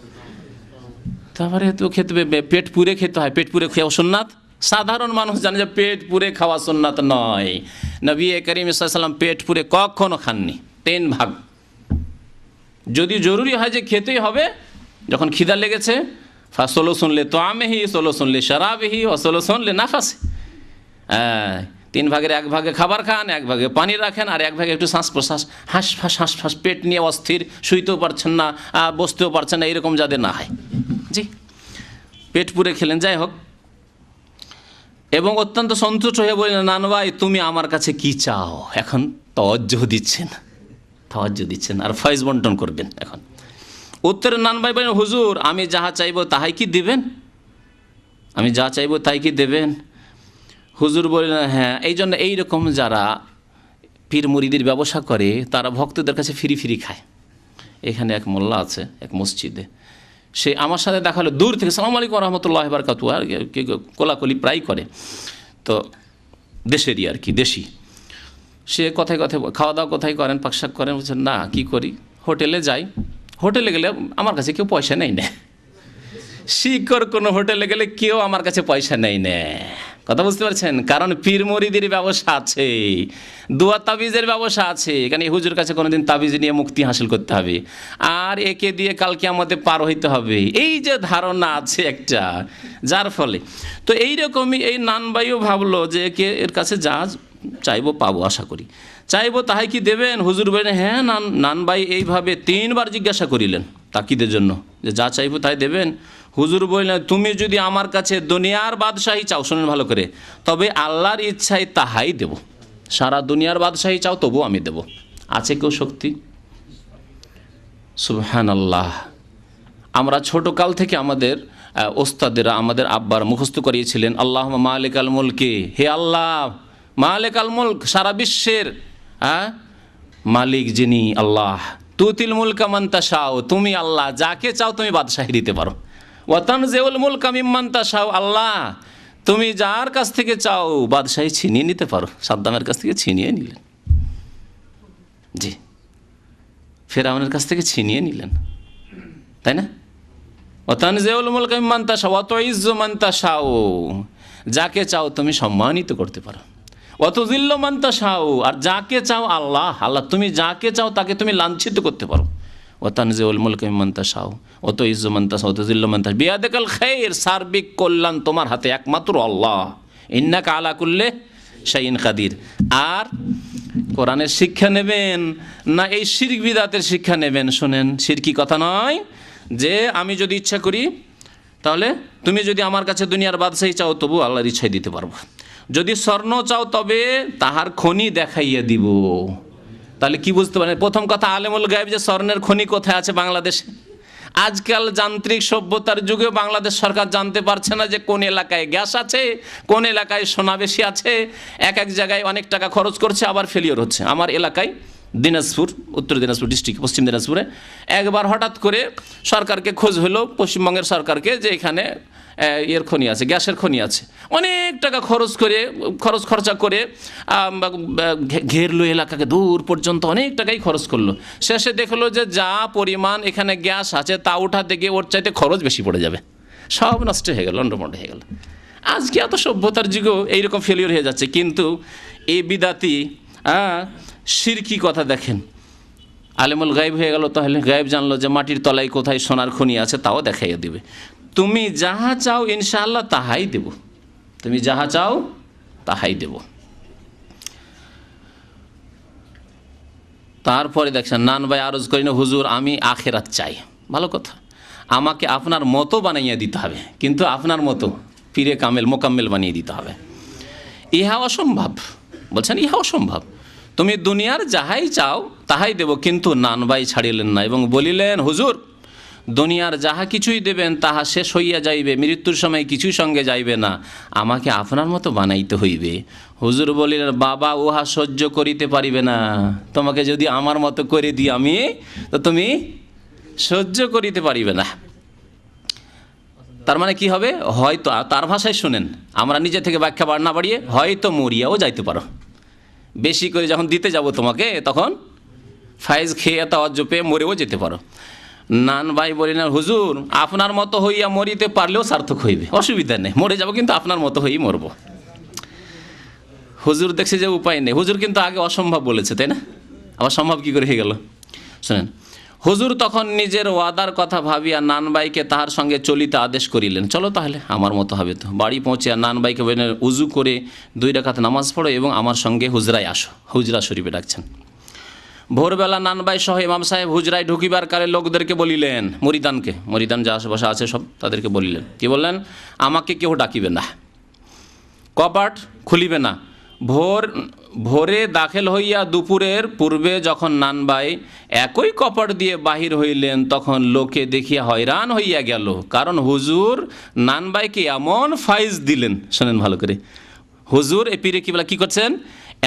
তারপরে তো খেতে পেট পুরে খেতে হয়। পেট পুরে খাওয়া সুন্নাত। সাধারণ মানুষ জানে যে পেট পুরে খাওয়া সুন্নাত নয়। নবী করিম সাল্লাল্লাহু আলাইহি ওয়াসাল্লাম পেট পুরে কখনো খাননি। 3 ভাগ। যদি জরুরি হয় যে খেতেই হবে, যখন খিদা লেগেছে, ফাসলো শুনলে তো আমেহি, সোলো শুনলে শারাবিহি, অসলো শুনলে নাফাসে। 3 ভাগের 1 ভাগে খাবার খান, 1 ভাগে পানি রাখেন, আর 1 ভাগে একটু শ্বাস প্রশ্বাস, হাঁসফাঁস পেট নিয়ে অস্থির, শুইতেও পারছেন না, বসতেও পারছেন না, এরকম যাদের না হয়। জি, পেট পুরে খেলেন। যাই হোক, এবং অত্যন্ত সন্তুষ্ট হয়ে বললেন নানবাই তুমি আমার কাছে কি চাও? এখন তাওয়াজ্জুহ দিচ্ছেন আর ফয়েজ বন্টন করবেন। এখন উত্তরে নানবাই বলেন হুজুর আমি যাহা চাইব তাহাই কি দিবেন? হুজুর বললেন হ্যাঁ। এই জন্য এইরকম যারা পীর মুরিদের ব্যবসা করে তারা ভক্তদের কাছে ফ্রি খায়। এখানে এক মোল্লা আছে এক মসজিদে, সে আমার সাথে দেখা হলো দূর থেকে, সালামু আলাইকুম রহমতুল্লাহি ওয়া বারাকাতুহু, আর কোলাকুলি প্রায় করে, তো দেশেরই আর কি, দেশি। সে কথায় খাওয়া দাওয়া কোথায় করেন, পাকশাক করেন? বলছেন না, কি করি, হোটেলে যাই। হোটেলে গেলে আমার কাছে কেউ পয়সা নেই না। শিকর কোনো হোটেলে গেলে কেউ আমার কাছে পয়সা নেই না। কথা বুঝতে পারছেন? কারণ পীর মুরিদের ব্যবসা আছে, দোয়া তাবিজের ব্যবসা আছে। এখানে হুজুর কাছে কোনোদিন তাবিজ নিয়ে মুক্তি হাসিল করতে হবে, আর একে দিয়ে কালকে আমাদের পার হইতে হবে, এই যে ধারণা আছে একটা, যার ফলে তো এইরকমই এই নানবাইও ভাবলো যে এর কাছে যা চাইবো পাবো, আশা করি চাইবো তাহাই কি দেবেন? হুজুর বলেন হ্যাঁ। নানবাই এইভাবে 3 বার জিজ্ঞাসা করিলেন তাকিদের জন্য যে যা চাইবো তাই দেবেন? হুজুর বললেন তুমি যদি আমার কাছে দুনিয়ার বাদশাহী চাও, শোনেন ভালো করে, তবে আল্লাহর ইচ্ছায় তাহাই দেব। সারা দুনিয়ার বাদশাহী চাও তবু আমি দেব। আছে কেউ শক্তি? সুবহানাল্লাহ। আমরা ছোটকাল থেকে আমাদের ওস্তাদেরা, আমাদের আব্বার মুখস্থ করিয়েছিলেন আল্লাহুম্মা মালিকাল মুলকি, হে আল্লাহ মালিকাল মুলক, সারা বিশ্বের মালিক যিনি আল্লাহ, তুতিল মুলকা মান তাশাও, তুমি আল্লাহ যাকে চাও তুমি বাদশাহী দিতে পারো। ওয়া তানজিউল মুলকা মিম্মান তাশাও, আল্লাহ তুমি যার কাছ থেকে চাও বাদশাহী ছিনিয়ে নিতে পারো। সাদ্দামের কাছ থেকে ছিনিয়ে নিলেন, জি, ফেরাউনের কাছ থেকে ছিনিয়ে নিলেন। তাই না? ওয়াতানজিউল মুলকা মিম্মান তাশা ওয়া তুইজ্জু মান তাশাউ, যাকে চাও তুমি সম্মানিত করতে পারো। ওয়া তুযিল্লু মান তাশাউ, আর যাকে চাও আল্লাহ তুমি যাকে চাও তাকে তুমি লাঞ্ছিত করতে পারো। ওয়াতানজিউল মুলকা মিম্মান তাশাউ ওয়া তুইজ্জু মান তাশাউ ওয়া তুযিল্লু মান তাশাউ বিয়াদিকাল খায়র, সার্বিক কল্যাণ তোমার হাতে, একমাত্র আল্লাহ। ইন্নাকা আলা কুল্লি শাইইন কাদির। আর কোরআনের শিক্ষা নেবেন না এই শিরক বিদাতের শিক্ষা নেবেন? শোনেন, শিরকি কথা নয় যে আমি যদি ইচ্ছা করি তাহলে তুমি যদি আমার কাছে দুনিয়ার বাদশাহী চাও তবু আল্লাহর ইচ্ছাই দিতে পারবো, যদি স্বর্ণ চাও তবে তাহার খনি দেখাইয়া দিব। তাহলে কি বুঝতে পারেন? প্রথম কথা, আলেমুল গায়েব যে স্বর্ণের খনি কোথায় আছে বাংলাদেশে। আজকাল যান্ত্রিক সভ্যতার যুগেও বাংলাদেশ সরকার জানতে পারছে না যে কোন এলাকায় গ্যাস আছে, কোন এলাকায় সোনা বেশি আছে। এক এক জায়গায় অনেক টাকা খরচ করছে, আবার ফেলিওর হচ্ছে। আমার এলাকায় দিনাজপুর, উত্তর দিনাজপুর ডিস্ট্রিক্ট, পশ্চিম দিনাজপুরে একবার হঠাৎ করে সরকারকে খোঁজ হলো, পশ্চিমবঙ্গের সরকারকে, যে এখানে এর খনি আছে, গ্যাসের খনি আছে। অনেক টাকা খরচা করে ঘেরলো এলাকাকে, দূর পর্যন্ত অনেক টাকাই খরচ করলো। শেষে দেখলো যে যা পরিমাণ এখানে গ্যাস আছে তা উঠাতে গিয়ে ওর চাইতে খরচ বেশি পড়ে যাবে, সব নষ্ট হয়ে গেল, লন্ডভন্ড হয়ে গেল। আজকে এত সভ্যতার যুগেও এইরকম ফেলিওর হয়ে যাচ্ছে। কিন্তু এই বিদাতি শিরকি কথা দেখেন, আলেমুল গায়েব হয়ে গেল। তাহলে গায়েব জানলো যে মাটির তলায় কোথায় সোনার খনি আছে তাও দেখাইয়া দিবে। তুমি যাহা চাও ইনশাআল্লাহ তাহাই দেব, তুমি যাহা চাও তাহাই দেব। তারপরে দেখছেন নান ভাই আরজ করি না, হুজুর আমি আখেরাত চাই। ভালো কথা, আমাকে আপনার মতো বানাইয়া দিতে হবে, কিন্তু আপনার মতো পীরে কামেল মোকাম্মেল বানিয়ে দিতে হবে। ইহা অসম্ভব, বলছেন ইহা অসম্ভব। তুমি দুনিয়ার যাহাই চাও তাহাই দেব, কিন্তু নান ভাই ছাড়িলেন না এবং বলিলেন, হুজুর দুনিয়ার যাহা কিছুই দেবেন তাহা শেষ হইয়া যাইবে, মৃত্যুর সময় কিছুই সঙ্গে যাইবে না, আমাকে আপনার মতো বানাইতে হইবে। হুজুর বলিলেন, বাবা উহা সহ্য করিতে পারিবে না, তোমাকে যদি আমার মতো করে দিই আমি, তো তুমি সহ্য করিতে পারিবে না। তার মানে কি হবে? হয়তো, তার ভাষায় শুনেন, আমরা নিজে থেকে ব্যাখ্যা না বাড়িয়ে, হয়তো মরিয়াও যাইতে পারো। বেশি করে যখন দিতে যাব তোমাকে, তখন ফাইজ খেয়ে তাওয়াজ্জু পেয়ে মরেও যেতে পারো। নান ভাই বলিলেন, হুজুর আপনার মতো হইয়া মরিতে পারলেও সার্থক হইবে, অসুবিধা নেই, মরে যাব কিন্তু আপনার মতো হয়েই মরব। হুজুর দেখছে যে উপায় নেই। হুজুর কিন্তু আগে অসম্ভব বলেছে, তাই না? আবার সম্ভব কি করে হয়ে গেল? শোনেন, হুজুর তখন নিজের ওয়াদার কথা ভাবিয়া নান ভাইকে তাহার সঙ্গে চলিতে আদেশ করিলেন। চলো তাহলে, আমার মতো হবে তো। বাড়ি পৌঁছে নান ভাইকে বললেন, উজু করে 2 রাকাত নামাজ পড়ো এবং আমার সঙ্গে হুজরায় আসো। হুজরা শরীফে ডাকছেন। ভোরবেলা নান ভাই সহ ইমাম সাহেব হুজরায় ঢুকিবার কালে লোকদেরকে বলিলেন, মরিদান যা আশেপাশে আছে সব তাদেরকে বলিলেন, কি বললেন? আমাকে কেউ ডাকিবে না, কপাট খুলিবে না। ভোরে দাখিল হইয়া দুপুরের পূর্বে যখন নান ভাই একই কপাট দিয়ে বাহির হইলেন, তখন লোকে দেখিয়া হয়রান হইয়া গেল, কারণ হুজুর নান ভাইকে এমন ফাইজ দিলেন। শোনেন ভালো করে, হুজুর এ পীরে কিবলা কি করছেন?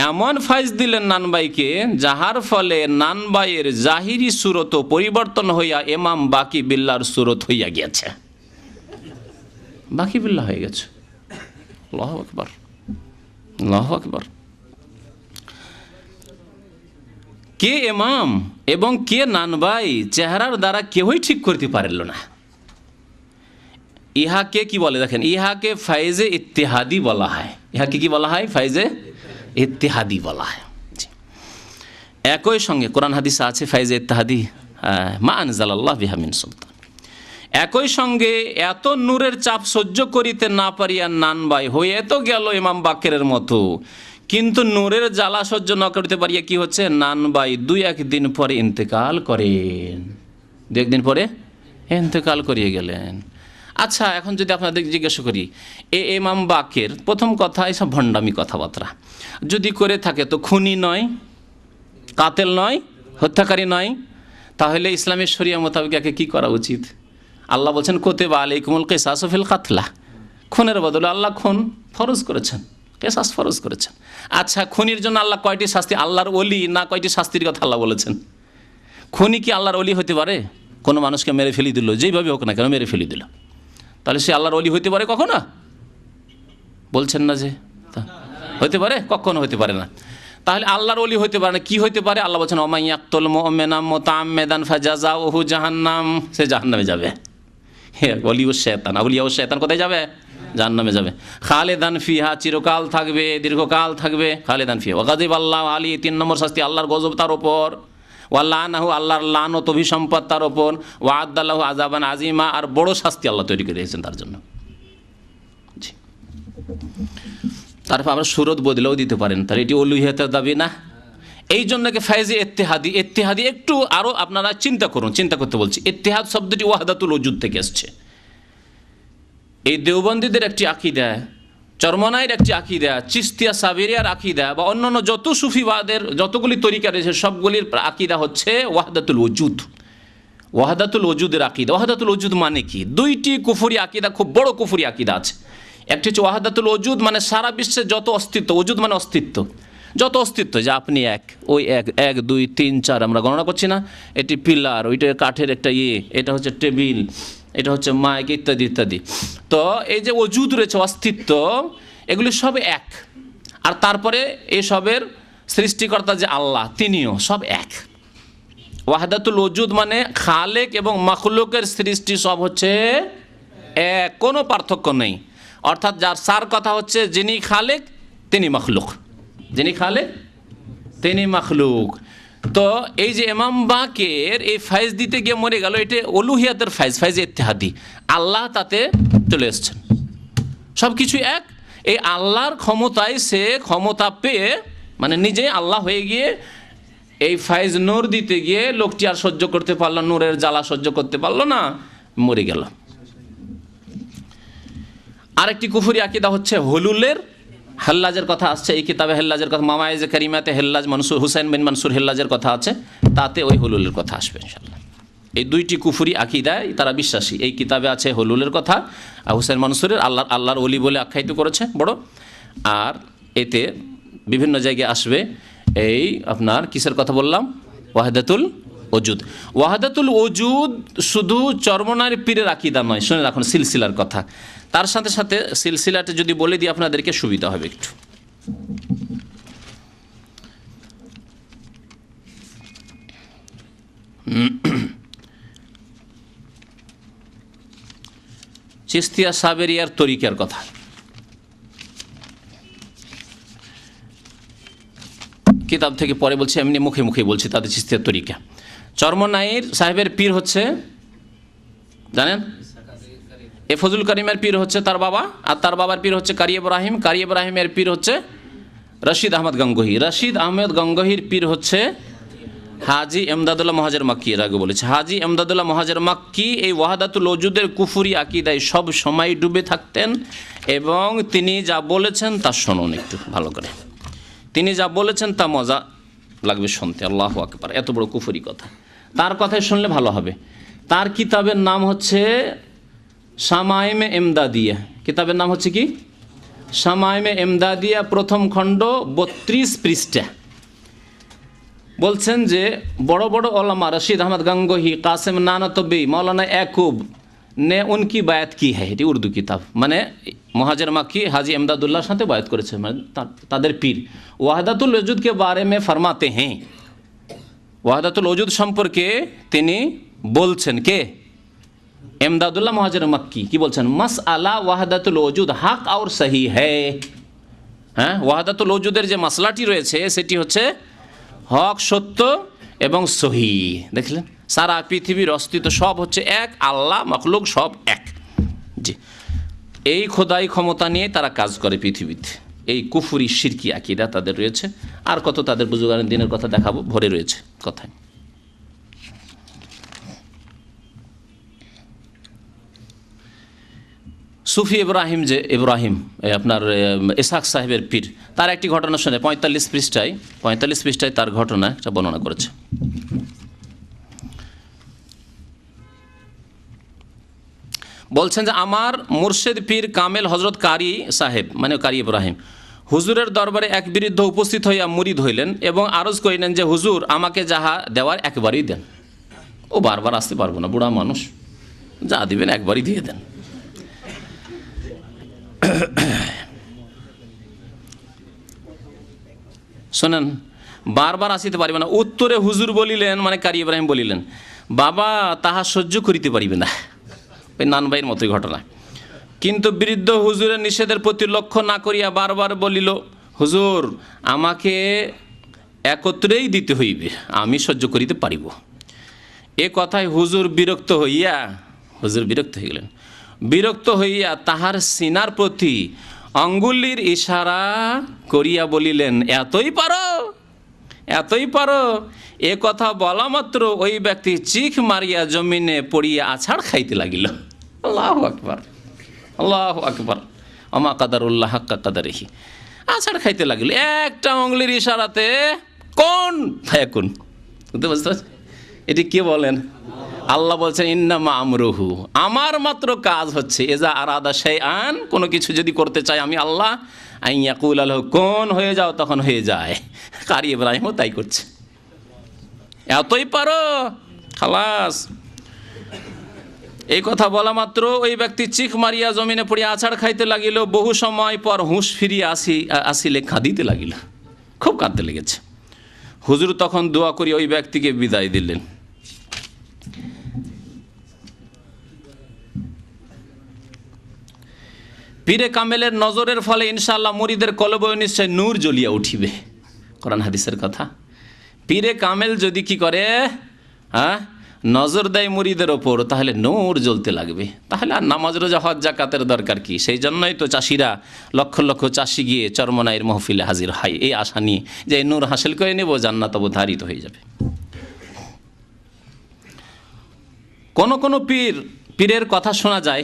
এমন ফাইজ দিলেন নান ভাইকে, যাহার ফলে নান ভাইয়ের জাহিরি সুরত পরিবর্তন হইয়া ইমাম বাকি বিল্লার সুরত হইয়া গিয়েছে। বাকি বিল্লাহ হয়ে গেছে। আল্লাহু আকবার, আল্লাহু আকবার। কে ইমাম এবং কে নান ভাই চেহারার দ্বারা কেউই ঠিক করতে পারল না। ইহাকে কি বলে দেখেন, ইহাকে ফাইজে ইত্তেহাদি বলা হয়। ইহাকে কি বলা হয়? ফাইজে ইত্তেহাদি বলা হয়। একই সঙ্গে কোরআন হাদিসে আছে ফাইজে ইত্তেহাদি, মা আনজালাল্লাহ বিহা মিন সুলতান। একই সঙ্গে এত নূরের চাপ সহ্য করিতে না পারিয়া নান ভাই হয়ে তো গেল ইমাম বাকেরের মতো, কিন্তু নূরের জ্বালা সহ্য না করতে পারিয়া কি হচ্ছে, নান ভাই 2-1 দিন পরে ইন্তেকাল করেন। 2-1 দিন পরে ইন্তেকাল করিয়ে গেলেন। আচ্ছা, এখন যদি আপনাদের জিজ্ঞাসা করি, ইমাম বাকের প্রথম কথা এসব ভণ্ডামি কথাবার্তা যদি করে থাকে তো খুনি নয়, কাতেল নয়, হত্যাকারী নয়, তাহলে ইসলামের শরিয়া মোতাবেক একে কী করা উচিত? আল্লাহ বলছেন, কুতিবা আলাইকুমুল কিসাসু ফিল কাতলা, খুনের বদলে আল্লাহ খুন ফরজ করেছেন, কিসাস ফরজ করেছেন। আচ্ছা, খুনির জন্য আল্লাহ কয়টি শাস্তি, আল্লাহর ওলি না কয়টি শাস্তির কথা আল্লাহ বলেছেন? খুনি কি আল্লাহর ওলি হতে পারে? কোনো মানুষকে মেরে ফেলি দিল, যেইভাবে হোক না কেন মেরে ফেলি দিল, তাহলে সে আল্লাহর ওলি হইতে পারে কখনো? বলছেন না যে হতে পারে, কখনো হতে পারে না। তাহলে আল্লাহর ওলি হইতে পারে না, কি হইতে পারে? আল্লাহ বলছেন ওয়া মান ইয়াকতুল মুমিনা মুতাআম্মিদান ফাজাযাউহু জাহান্নাম, সে জাহান্নামে যাবে। ওলিউ শয়তান, আউলিয়া ও শয়তান কোথায় যাবে? জাহান্নামে যাবে। খালেদান ফিহা, চিরকাল থাকবে, দীর্ঘকাল থাকবে। খালেদান ফিহা ওয়া গাযিবাল্লাহু আলাইহি, 3 নম্বর শাস্তি আল্লাহর গজব তার উপর। ওয়া লানাহু, আল্লাহর লানত অভিসম্পদ তার উপর। ওয়া আদাল্লাহু আযাবান আযীমা, আর বড় শাস্তি আল্লাহ তৈরি করে রেখেছেন তার জন্য। জি, তারপর আমরা সুরত বদলেও দিতে পারেন, তাহলে এটি উলুহিয়াতের দাবি না। এই জন্য ফায়েজে ইত্তেহাদি, ইত্তেহাদি একটু আরও আপনারা চিন্তা করুন, চিন্তা করতে বলছি। ইত্তেহাদ শব্দটি ওয়াহদাতুল ওজুদ থেকে এসছে। এই দেওবন্দীদের একটি আকীদা, চরমনাইয়ের একটি আকীদা, চিশতিয়া সাবিরিয়ার আকীদা বা অন্যান্য যত সুফিবাদের যতগুলি তরিকা রয়েছে সবগুলির আকীদা হচ্ছে ওয়াহদাতুল ওজুদ। ওয়াহদাতুল ওজুদের আকীদা। ওয়াহদাতুল ওজুদ মানে কি? দুইটি কুফরি আকীদা, খুব বড় কুফরি আকীদা আছে। একটি হচ্ছে ওয়াহদাতুল ওজুদ, মানে সারা বিশ্বে যত অস্তিত্ব, ওজুদ মানে অস্তিত্ব, যত অস্তিত্ব, যে আপনি এক, ওই এক, 1 2 3 4 আমরা গণনা করছি না, এটি পিলার, ওইটা কাঠের একটা এটা হচ্ছে টেবিল, এটা হচ্ছে মাইক, ইত্যাদি ইত্যাদি। তো এই যে ওজুদ রয়েছে, অস্তিত্ব, এগুলি সব এক। আর তারপরে এসবের সৃষ্টিকর্তা যে আল্লাহ, তিনিও সব এক। ওয়াহদাতুল ওজুদ মানে খালেক এবং মাখলুকের সৃষ্টি সব হচ্ছে এক, কোনো পার্থক্য নেই। অর্থাৎ যার সার কথা হচ্ছে যিনি খালেক তিনি মাখলুক, যিনি খালেক তিনি মাখলুক। তো এই যে ইমাম বাকের এই ফাইজ দিতে গিয়ে মরে গেল, এটা উলুহিয়াতের ফাইজ, ফাইজ ইত্তেহাদি। আল্লাহ তাতে চলে এসছেন, সব কিছু এক। এই আল্লাহর ক্ষমতায় সে ক্ষমতা পেয়ে, মানে নিজে আল্লাহ হয়ে গিয়ে এই ফাইজ নূর দিতে গিয়ে লোকটি আর সহ্য করতে পারলো, নূরের জ্বালা সহ্য করতে পারলো না, মরে গেল। আরেকটি কুফরি আকীদা হচ্ছে হুলুলের, হেল্লাজের কথা আসছে এই কিতাবে, হেল্লাজের কথা মামায়েজে কারিমাতে হেল্লাজ মনসুর, হুসাইন বিন মনসুর হেল্লাজের কথা আছে, তাতে ওই হুলুলের কথা আসবে ইনশাআল্লাহ। এই দুইটি কুফরি আকীদায় তারা বিশ্বাসী। এই কিতাবে আছে হুলুলের কথা, আর হুসাইন মনসুরের আল্লাহর ওলি বলে আখ্যায়িত করেছে বড়। আর এতে বিভিন্ন জায়গায় আসবে এই আপনার কিসের কথা বললাম? ওয়াহদাতুল ওজুদ। ওয়াহদাতুল ওজুদ শুধু চরমনার পীরের আকীদা নয়, শুনে রাখুন সিলসিলার কথা। তার সাথে সাথে সিলসিলাটা যদি বলে দিই আপনাদেরকে সুবিধা হবে একটু। চিশতিয়া সাবেরিয়ার তরিকার কথা। কিতাব থেকে পরে বলছি, এমনি মুখে মুখে বলছি তাদের চিশতিয়ার তরিকা। চরমনাইর সাহেবের পীর হচ্ছে জানেন, এ ফজল করিমের পীর হচ্ছে তার বাবা, আর তার বাবার পীর হচ্ছে কারি ইব্রাহিম, কারি ইব্রাহিমের পীর হচ্ছে রশিদ আহমদ গঙ্গোহী, রশিদ আহমেদ গঙ্গোহীর পীর হচ্ছে হাজি এমদাদুল্লাহ মহাজের মাক্কি। এর আগে বলেছে হাজি এমদাদুল্লাহ মহাজের মাক্কি এই ওয়াহদাতুল ওজুদের কুফরি আকীদায় সব সময় ডুবে থাকতেন, এবং তিনি যা বলেছেন তা শুনুন একটু ভালো করে। তিনি যা বলেছেন তা মজা লাগবে শুনতে, আল্লাহু আকবার, এত বড় কুফরি কথা, তার কথাই শুনলে ভালো হবে। তার কিতাবের নাম হচ্ছে শামাইমে এমদাদিয়া। কিতাবের নাম হচ্ছে কি? শামাইমে এমদাদিয়া, প্রথম খণ্ড, 32 পৃষ্ঠা। বলছেন যে বড় বড় ওলামা রশিদ আহমদ গঙ্গোহী, কাসেম নানাতবী, মৌলানা ইয়াকুব ने उनकी बायत की है। এটি উর্দু কিতাব, মানে মহাজের মাক্কি হাজি এমদাদুল্লাহর সাথে বায়াত করেছে, মানে তাদের পীর। ওয়াহদাতুল ওজুদ के बारे में फरमाते हैं, ওয়াহদাতুল ওজুদ সম্পর্কে তিনি বলছেন কে? এমদাদুল্লাহ মহাজের মাক্কি। কি বলছেন? মাসআলা ওয়াহদাতুল ওজুদ হক और सही है। হ্যাঁ, ওয়াহদাতুল ওজুদের যে মাসলাটি রয়েছে সেটি হচ্ছে হক, সত্য এবং সহি। দেখলেন, সারা পৃথিবীর অস্তিত্ব সব হচ্ছে এক, আল্লাহ মাখলুক সব এক। জি, এই খোদাই ক্ষমতা নিয়ে তারা কাজ করে পৃথিবীতে। এই কুফরি শিরকি আকীদা তাদের রয়েছে। আর কত তাদের বুজুর্গানের দিনের কথা দেখাবো, ভরে রয়েছে কথায়। সুফি ইব্রাহিম, যে ইব্রাহিম আপনার ইসহাক সাহেবের পীর, তার একটি ঘটনা শুনে 45 পৃষ্ঠায় তার ঘটনা একটা বর্ণনা করেছে। বলছেন যে আমার মুর্শিদ পীর কামেল হজরত কারি সাহেব, মানে কারি ইব্রাহিম, হুজুরের দরবারে এক বৃদ্ধ উপস্থিত হইয়া মুরিদ হইলেন এবং আরজ করিলেন যে হুজুর আমাকে যাহা দেওয়ার একবারই দেন। ও বারবার আসতে পারবো না, বুড়া মানুষ, যা দিবেন একবারই দিয়ে দেন। শোনেন, বারবার আসিতে পারিবে না। উত্তরে হুজুর বলিলেন, মানে কারি ইব্রাহিম বলিলেন, বাবা তাহা সহ্য করিতে পারিবে না। ওই নানবাইয়ের মতোই ঘটনা। কিন্তু বৃদ্ধ হুজুরের নিষেধের প্রতি লক্ষ্য না করিয়া বারবার বলিল, হুজুর আমাকে একত্রেই দিতে হইবে, আমি সহ্য করিতে পারিব। এ কথায় হুজুর বিরক্ত হইয়া গেলেন। বিরক্ত হইয়া তাহার সিনার প্রতি আঙ্গুলির ইশারা করিয়া বলিলেন, এতই পারো। এ কথা বলা মাত্র ওই ব্যক্তি চিখ মারিয়া জমিনে পড়িয়া আছাড় খাইতে লাগিল। আল্লাহু আকবার, আল্লাহু আকবার। আমা কাদারুল্লাহ হাক্কা কাদারিহি। আছাড় খাইতে লাগিল একটা আঙ্গুলির ইশারাতে। কোন ফায়াকুন, বুঝতে পারছেন? এটি কে বলেন? আল্লাহ বলছেন, ইন্নামা আমরুহু, আমার মাত্র কাজ হচ্ছে, এজা আরাদা শাইআন, কোনো কিছু যদি করতে চাই আমি আল্লাহ, আইয়াকুল আলাহু কোন, হয়ে যাও, তখন হয়ে যায়। কারি ইব্রাহিমও তাই করছে। এতই পারো, খালাস। এই কথা বলা মাত্র ওই ব্যক্তি চিখ মারিয়া জমিনে পড়িয়া আছাড় খাইতে লাগিল। বহু সময় পর হুঁশ ফিরিয়া আসিলে কাঁদিতে লাগিল, খুব কাঁদতে লেগেছে। হুজুর তখন দোয়া করি ওই ব্যক্তিকে বিদায় দিলেন। পীরে কামেলের নজরের ফলে ইনশাআল্লাহ মুরিদের কলবে নিশ্চয় নূর জ্বলিয়া উঠিবে। কোরআন হাদিসের কথা। পীরে কামেল যদি কি করে, নজর দেয় মুরিদের ওপর, তাহলে নূর জ্বলতে লাগবে। তাহলে আর নামাজ রোজা হজ জাকাতের দরকার কি? সেই জন্যই তো চাষিরা লক্ষ লক্ষ চাষি গিয়ে চরমনাইয়ের মহফিলে হাজির হয়, এই আশা নিয়ে যে এই নূর হাসিল করে নেব, জান্নাত অবধারিত হয়ে যাবে। কোন পীরের কথা শোনা যায়,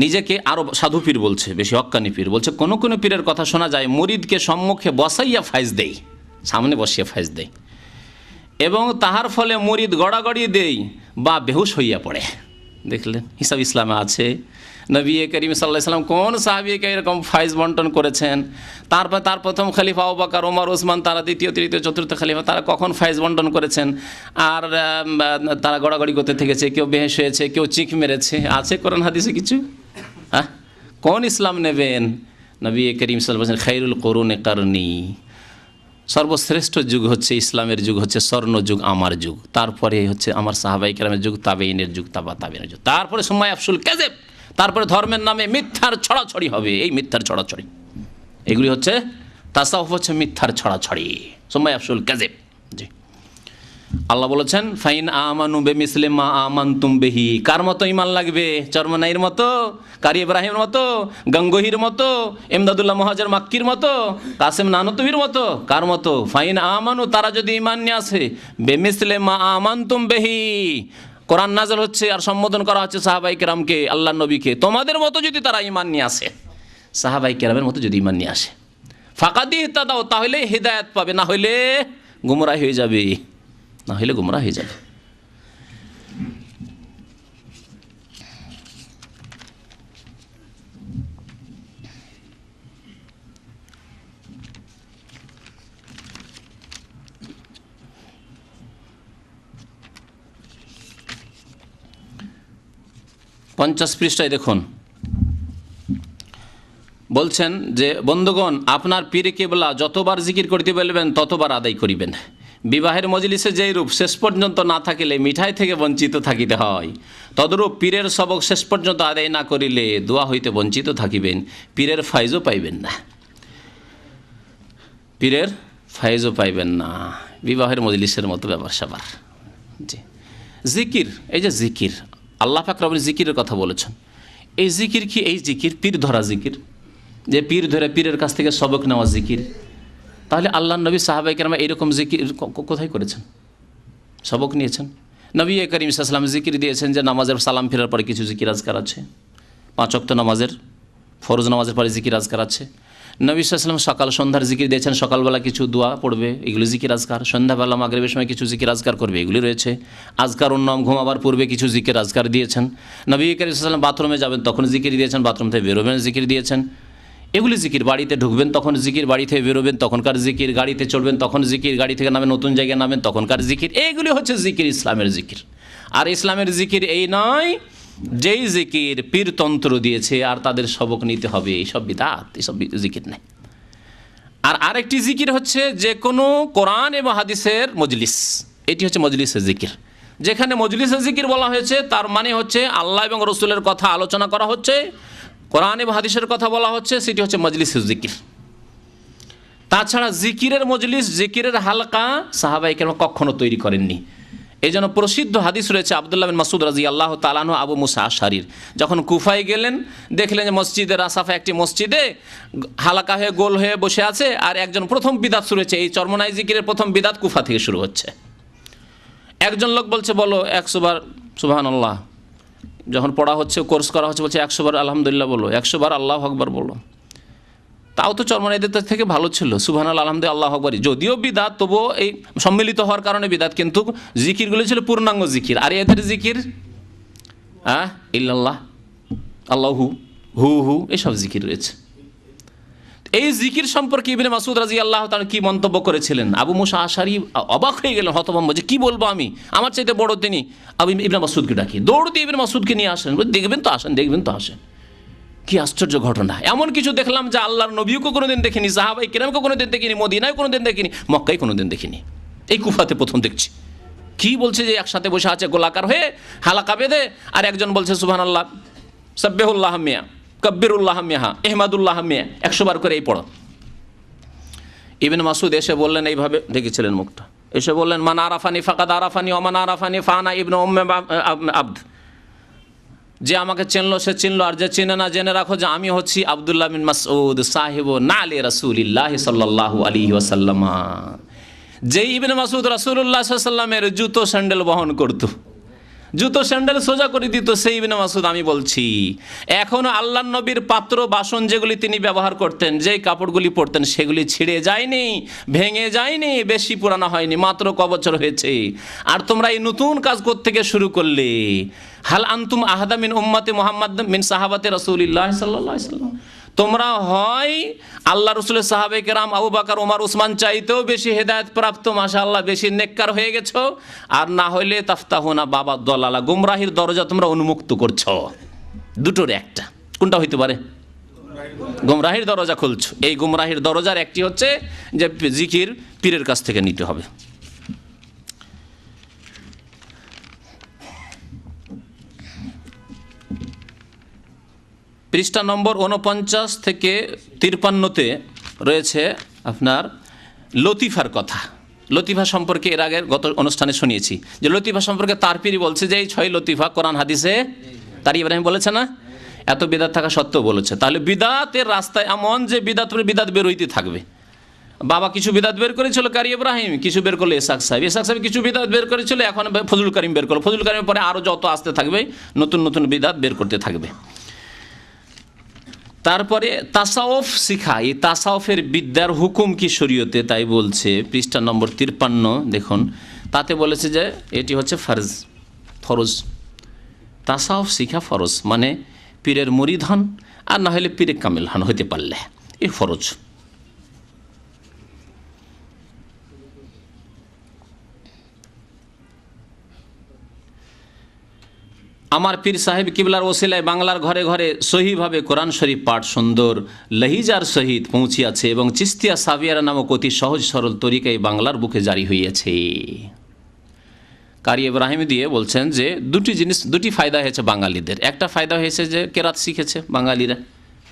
নিজেকে আরো সাধু পীর বলছে, বেশি হক্কানি পীর বলছে, কোন পীরের কথা শোনা যায় মুরিদকে সম্মুখে বসাইয়া ফাইজ দেয়, সামনে বসিয়ে ফাইজ দেয়, এবং তাহার ফলে মুরিদ গড়াগড়ি দেয় বা বেহুশ হইয়া পড়ে। দেখলেন, হিসাব ইসলামে আছে। নবী করিম সাল্লাল্লাহু আলাইহি সাল্লাম কোন সাহাবীকে এরকম ফাইজ বন্টন করেছেন? তার প্রথম খলিফা আবু বকর, ওমর, ওসমান, তারা দ্বিতীয়, তৃতীয়, চতুর্থ খলিফা, তারা কখন ফাইজ বন্টন করেছেন? আর তারা গড়াগড়ি করতে থেকেছে, কেউ বেহুশ হয়েছে, কেউ চিখ মেরেছে। আছে কোরআন হাদিসে কিছু? কোন ইসলাম নেবেন? নবী করিম সাল্লাল্লাহু আলাইহি ওয়াসাল্লাম খায়রুল কুরুনি কারনি, সর্বশ্রেষ্ঠ যুগ হচ্ছে ইসলামের যুগ, হচ্ছে স্বর্ণ যুগ, আমার যুগ। তারপরে হচ্ছে আমার সাহাবাই কেরামের যুগ, তাবেঈনের যুগ, তাবেঈনের যুগ। তারপরে সময় আফসুল কাযিব, তারপরে ধর্মের নামে মিথ্যার ছড়াছড়ি হবে। এই মিথ্যার ছড়াছড়ি, এগুলি হচ্ছে তাসাউফ, হচ্ছে মিথ্যার ছড়াছড়ি, সময় আফসুল কাযিব। জি, আল্লাহ বলেছেন, ফাইন আমানু বিমিসলি মা আমানতুম বিহি। কার মতো ঈমান লাগবে? চরমনাইয়ের মতো, কারি ইব্রাহিমের মতো, গঙ্গোহীর মতো, ইমদাদুল্লাহ মুহাজির মাক্কির মতো, কাসেম নানতুবির মতো? কার মতো? ফাইন আমানু, তারা যদি ঈমান নিয়ে আসে, বিমিসলি মা আমানতুম বিহি, কোরআন নাযিল হচ্ছে আর সম্বোধন করা হচ্ছে সাহাবাই কেরামকে, আল্লাহর নবীকে, তোমাদের মতো যদি তারা ঈমান নিয়ে আসে, সাহাবাই কেরামের মতো যদি ঈমান নিয়ে আসে, ফাকাদ ইহতাদাও, তাহলে হিদায়াত পাবে, না হইলে গুমরাহ হয়ে যাবে, না হইলে গুমরাহ হয়ে যাবে। পঞ্চাশ পৃষ্ঠায় দেখুন, বলছেন যে বন্ধুগণ, আপনার পীরে কেবলা যতবার জিকির করিতে বলবেন ততবার আদায় করিবেন। বিবাহের মজলিসে যেই রূপ শেষ পর্যন্ত না থাকিলে মিঠাই থেকে বঞ্চিত থাকিতে হয়, তদরূপ পীরের সবক শেষ পর্যন্ত আদায় না করিলে দোয়া হইতে বঞ্চিত থাকিবেন, পীরের ফাইজও পাইবেন না, পীরের ফাইজও পাইবেন না। বিবাহের মজলিসের মতো ব্যাপার স্যাপার। জি, জিকির, এই যে জিকির, আল্লাহ পাক রব্বুল জিকিরের কথা বলেছেন। এই জিকির কি? এই জিকির পীর ধরা জিকির, যে পীর ধরে পীরের কাছ থেকে সবক নেওয়া জিকির। তাহলে আল্লাহ নবী সাহাবায়ে কেরাম এইরকম জিকির কোথায় করেছেন? সবক নিয়েছেন। নবী করিম সাল্লাল্লাহু আলাইহি ওয়াসাল্লাম জিকির দিয়েছেন যে নামাজের সালাম ফেরার পরে কিছু জিকির আজকার আছে, 5 ওয়াক্ত নামাজের, ফরজ নামাজের পরে জিকির আজকার আছে। নবী সাল্লাল্লাহু আলাইহি ওয়াসাল্লাম সকাল সন্ধ্যার জিকির দিয়েছেন, সকালবেলা কিছু দোয়া পড়বে, এগুলি জিকির আজকার। সন্ধ্যাবেলা মাগরিবের সময় কিছু জিকির আজকার করবে, এগুলি রয়েছে। আজকার উন্নম, ঘুমাবার পূর্বে কিছু জিকির আজকার দিয়েছেন। নবী করিম সাল্লাল্লাহু আলাইহি ওয়াসাল্লাম বাথরুমে যাবেন তখন জিকির দিয়েছেন, বাথরুম থেকে বেরোবেন জিকির দিয়েছেন, এগুলি জিকির। বাড়িতে ঢুকবেন তখন জিকির, বাড়ি থেকে বেরোবেন তখনকার জিকির, গাড়িতে চড়বেন তখন জিকির, গাড়ি থেকে নামেন নতুন জায়গায় নামেন তখনকার জিকির। এইগুলি হচ্ছে জিকির, ইসলামের জিকির। আর ইসলামের জিকির এই নয় যেই জিকির পীরতন্ত্র দিয়েছে আর তাদের সবক নিতে হবে, এইসব বিদআত, এইসব জিকির নেই। আর আরেকটি জিকির হচ্ছে যে কোনো কোরআন এবং হাদিসের মজলিস, এটি হচ্ছে মজলিসের জিকির। যেখানে মজলিসের জিকির বলা হয়েছে তার মানে হচ্ছে আল্লাহ এবং রসুলের কথা আলোচনা করা হচ্ছে, কোরআন এবং হাদিসের কথা বলা হচ্ছে, সেটি হচ্ছে মজলিসের জিকির। তাছাড়া জিকিরের মজলিস, জিকিরের হালকা সাহাবায়ে কেরাম কখনো তৈরি করেননি। এই জন্য প্রসিদ্ধ হাদিস রয়েছে আব্দুল্লাহ বিন মাসউদ রাদিয়াল্লাহু তাআলা আনহু আবু মুসা আশআরীর, যখন কুফায় গেলেন দেখলেন যে মসজিদে রাসাফা একটি মসজিদে হালকা হয়ে গোল হয়ে বসে আছে, আর একজন প্রথম বিদাত শুরু হচ্ছে। এই চরমনাই জিকিরের প্রথম বিদাত কুফা থেকে শুরু হচ্ছে। একজন লোক বলছে বলো 100 বার সুবহানাল্লাহ, যখন পড়া হচ্ছে কোর্স করা হচ্ছে বলছে 100 বার আলহামদুলিল্লাহ বলো, 100 বার আল্লাহু আকবার বলো। তাও তো চরমনাইদের থেকে ভালো ছিল সুবহানাল্লাহ আলহামদুলিল্লাহ আল্লাহু আকবার, যদিও বিদাত তবুও এই সম্মিলিত হওয়ার কারণে বিদাত, কিন্তু জিকিরগুলো ছিল পূর্ণাঙ্গ জিকির। আর এদের জিকির ইল্লাল্লাহ, আল্লাহু, হু হু, এসব জিকির রয়েছে। এই জিকির সম্পর্কে ইবনে মাসউদ রাদিয়াল্লাহু তাআলা কি মন্তব্য করেছিলেন, আবু মুসা আশআরী অবাক হয়ে গেলেন, হতভম্ব, যে কি বলবো আমি, আমার চাইতে বড় তিনি। আবু ইবনে মাসউদকে ডাকি, দৌড় দিয়ে ইবনে মাসউদকে নিয়ে আসেন, দেখবেন তো আসেন, দেখবেন তো আসেন। কি আশ্চর্য ঘটনা! এমন কিছু দেখলাম যা আল্লাহর নবীকে কোনোদিন দেখিনি, সাহাবায়ে কেরামকে কোনোদিন দেখিনি, মদিনায় কোনোদিন দেখিনি, মক্কায় কোনোদিন দেখিনি, এই কুফাতে প্রথম দেখছি। কি বলছে যে একসাথে বসে আছে গোলাকার হয়ে হালাকা বেঁধে, আর একজন বলছে সুবহানাল্লাহ, সাব্বিহুল্লাহ মিয়া, কব্বিরুল্লাহ মিয়া, ইহমাদুল্লাহ মিয়া, 100 বার করে এই পড়ো। ইবনে মাসউদ এসে বললেন, এইভাবে দেখেছিলেন মুখটা, এসে বললেন, মান আরাফানি ফাকাদ আরাফানি ওয়া মান আরাফানি ফানা ইবনে উম্মে আবদ। যে আমাকে চিনলো সে চিনলো, আর যে চিনে না জেনে রাখো যে আমি হচ্ছি আব্দুল্লাহ বিন মাসউদ সাহিব নালে রাসূলিল্লাহ সাল্লাল্লাহু আলাইহি ওয়াসাল্লাম। যে ইবনে মাসউদ রাসূলুল্লাহ সাল্লাল্লাহু আলাইহি ওয়াসাল্লামের জুতো স্যান্ডেল বহন করত, জুতো স্যান্ডেল সোজা করে দিত, সেই ইবনে মাসউদ আমি বলছি। এখনও আল্লাহর নবীর পাত্র বাসন যেগুলি তিনি ব্যবহার করতেন, যেই কাপড়গুলি পরতেন, সেগুলি ছিঁড়ে যায়নি, ভেঙে যায়নি, বেশি পুরানো হয়নি, মাত্র ক বছর হয়েছে। আর তোমরা এই নতুন কাজ কোত্থেকে শুরু করলে? হাল আনতুম আহাদা মিন উম্মতি মুহাম্মাদ মিন সাহাবাতে রাসূলিল্লাহ সাল্লাল্লাহু আলাইহি ওয়াসাল্লাম। তোমরা হয় আল্লাহ রসুলের সাহাবে কেরাম আবু বকর ওমর উসমান চাইতেও বেশি হেদায়েত প্রাপ্ত, মাশাআল্লাহ, বেশি নেককার হয়ে গেছো, আর না হইলে তাফতাহুনা বাবা দলালা, গুমরাহির দরজা তোমরা উন্মুক্ত করছো। দুটোর একটা, কোনটা হইতে পারে? গুমরাহির দরজা খুলছো। এই গুমরাহির দরজার একটি হচ্ছে যে জিকির পীরের কাছ থেকে নিতে হবে। পৃষ্ঠা নম্বর 49 থেকে 53-তে রয়েছে আপনার লতিফার কথা। লতিফা সম্পর্কে এর আগের গত অনুষ্ঠানে শুনিয়েছি যে লতিফা সম্পর্কে তার পীর বলছে যে এই 6 লতিফা কোরআন হাদিসে তার ইব্রাহিম বলেছে না, এত বিদাত থাকা সত্ত্বেও বলেছে। তাহলে বিদাতের রাস্তায় এমন যে বিদাত বের হইতে থাকবে। বাবা কিছু বিদাত বের করেছিল কারি ইব্রাহিম, কিছু বের করলো ইসহাক সাহেব কিছু বিদাত বের করেছিল, এখন ফজলুল করিম বের করলো, ফজলুল করিমের পরে আরও যত আসতে থাকবে নতুন নতুন বিদাত বের করতে থাকবে। তারপরে তাসাউফ শিখা, এই তাসাউফের বিদ্যার হুকুম কি শরীয়তে, তাই বলছে পৃষ্ঠা নম্বর 53 দেখুন। তাতে বলেছে যে এটি হচ্ছে ফরজ। তাসাউফ শিখা ফরজ, মানে পীরের মুরিদ হন আর না হলে পীরে কামিল হন, হইতে পারলে এই ফরজ। আমার পীর সাহেব কিবলার ওসিলায় বাংলার ঘরে ঘরে সহিভাবে কোরআন শরীফ পাঠ সুন্দর লহিজার সহিত পৌঁছিয়াছে এবং চিস্তিয়া সাবিয়ারা নামক অতি সহজ সরল তরিকায় বাংলার বুকে জারি হইয়াছে। কারি ইব্রাহিম দিয়ে বলছেন যে দুটি ফায়দা হয়েছে বাঙালিদের। একটা ফায়দা হয়েছে যে কেরাত শিখেছে, বাঙালিরা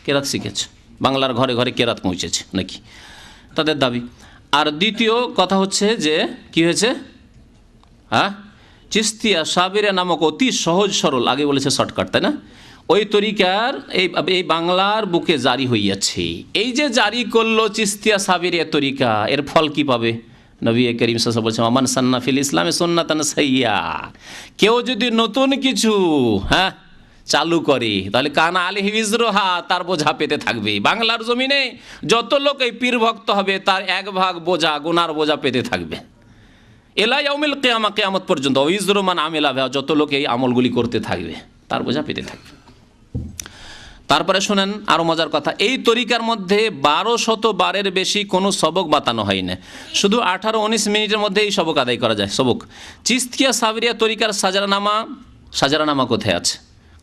কেরাত শিখেছে, বাংলার ঘরে ঘরে কেরাত পৌঁছেছে নাকি তাদের দাবি। আর দ্বিতীয় কথা হচ্ছে যে কি হয়েছে, চিস্তিয়া সাবিরা নামক অতি সহজ সরল, আগে বলেছে শর্টকাট, তাই না, ওই তরিকার এই বাংলার বুকে জারি হইয়াছে। এই যে জারি করলো চিস্তিয়া সাবিরিয়া তরিকা, এর ফল কি পাবে? নবী করিম সাল্লাল্লাহু আলাইহি ওয়াসাল্লাম বলছেন, আমান সান্না ফিল ইসলামে সুন্নাতান সাইয়্যা, কেউ যদি নতুন কিছু চালু করে তাহলে কানা আলাইহি বিজরুহা, তার বোঝা পেতে থাকবে। বাংলার জমিনে যত লোক এই পীর ভক্ত হবে তার 1 ভাগ বোঝা, গুনার বোঝা পেতে থাকবে এলা ইয়াউমিল কিয়ামা, কিয়ামত পর্যন্ত। ওয়াইজরু মান আমিলা বিহা, যত লোক এই আমলগুলি করতে থাকবে তার বোঝা পেতে থাকবে। তারপরে শুনেন আরও মজার কথা, এই তরিকার মধ্যে 1200 বারের বেশি কোনো সবক বাতানো হয় না, শুধু 18-19 মিনিটের মধ্যে এই সবক আদায় করা যায়। সবক চিস্তিয়া সাবিরিয়া তরিকার সাজারানামা কোথায় আছে?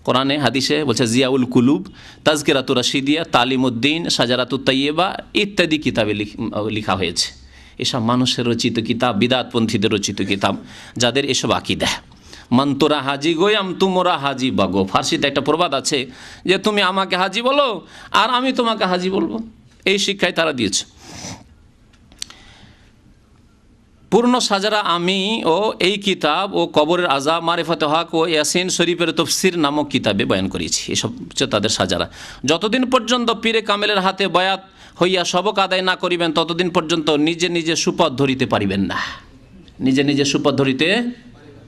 কোরআনে হাদিসে বলছে জিয়াউল কুলুব, তাজকিরাতুর রাশিদিয়া, তালিমউদ্দিন, শাজারাতুত তাইয়্যিবা ইত্যাদি কিতাবে লেখা হয়েছে। এসব মানুষের রচিত কিতাব, বিদাতপন্থীদের রচিত কিতাব, যাদের এসব আকীদা। মান তোরা হাজি গোয়াম তুমরা হাজি বাগো। ফার্সিতে একটা প্রবাদ আছে যে তুমি আমাকে হাজি বলো আর আমি তোমাকে হাজি বলবো, এই শিক্ষাই তারা দিয়েছে। পূর্ণ সাজারা আমি ও এই কিতাব ও কবরের আযাব, মারিফাতে হক ও ইয়াসিন শরীফের তফসির নামক কিতাবে বয়ান করেছি। এসব হচ্ছে তাদের সাজারা। যতদিন পর্যন্ত পীরে কামেলের হাতে বয়াত হইয়া সবক আদায় না করিবেন ততদিন পর্যন্ত নিজে নিজে সুপথ ধরিতে পারিবেন না। নিজে নিজে সুপথ ধরিতে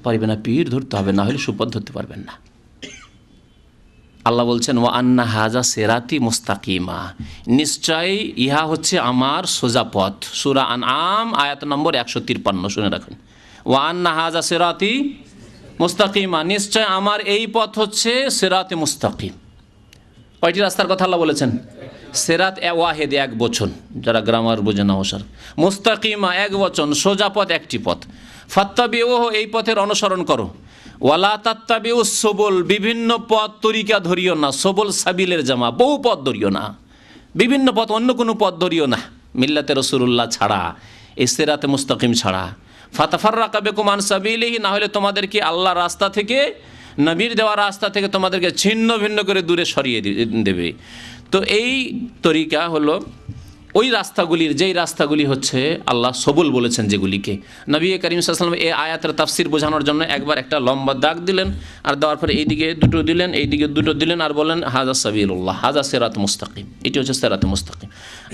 পারিবেন না, পীর ধরতে হবে, না হলে সুপথ ধরতে পারবেন না। আল্লাহ বলছেন ওয়া আন্না হাজা সিরাতি মুস্তাকিমা, নিশ্চয় ইহা হচ্ছে আমার সোজা পথ। সূরা আনআম আয়াত নম্বর 153, শুনে রাখুন। ওয়া আন্না হাজা সিরাতি মুস্তাকিমা, নিশ্চয় আমার এই পথ হচ্ছে সিরাতে মুস্তাকিম। কয়টি রাস্তার কথা আল্লাহ বলেছেন? সিরাত ওয়াহিদ, এক বচন, যারা গ্রামার বোঝে না ওসার। মুস্তাকিমা এক বচন, সোজা পথ, একটি পথ। ফাত্তাবিউহু, এই পথের অনুসরণ করো। ওয়ালা তাত্তাবিউস সুবুল, বিভিন্ন পথ তরিকা ধরিও না। সবল সাবিলের জামা, বহু পথ ধরিও না, বিভিন্ন পথ, অন্য কোনো পথ ধরিও না মিল্লাতে রাসূলুল্লাহ ছাড়া, এই সিরাতে মুস্তাকিম ছাড়া। ফাতাফাররাকা বিকুম আন সাবিলিহি, না হলে তোমাদেরকে আল্লাহর রাস্তা থেকে, নবীর দেওয়া রাস্তা থেকে তোমাদেরকে ছিন্ন ভিন্ন করে দূরে সরিয়ে দেবে। তো এই তরিকা হলো ওই রাস্তাগুলির, যেই রাস্তাগুলি হচ্ছে আল্লাহ সবুল বলেছেন, যেগুলিকে নবী করিম সাল্লাল্লাহু আলাইহি ওয়াসাল্লাম এই আয়াতের তাফসির বোঝানোর জন্য একবার একটা লম্বা দাগ দিলেন, আর দেওয়ার পরে এইদিকে দুটো দিলেন, এইদিকে দুটো দিলেন, আর বলেন হাজা সাবিলুল্লাহ, হাজা সিরাত মুস্তাকিম, এটি হচ্ছে সিরাত মুস্তাকিম।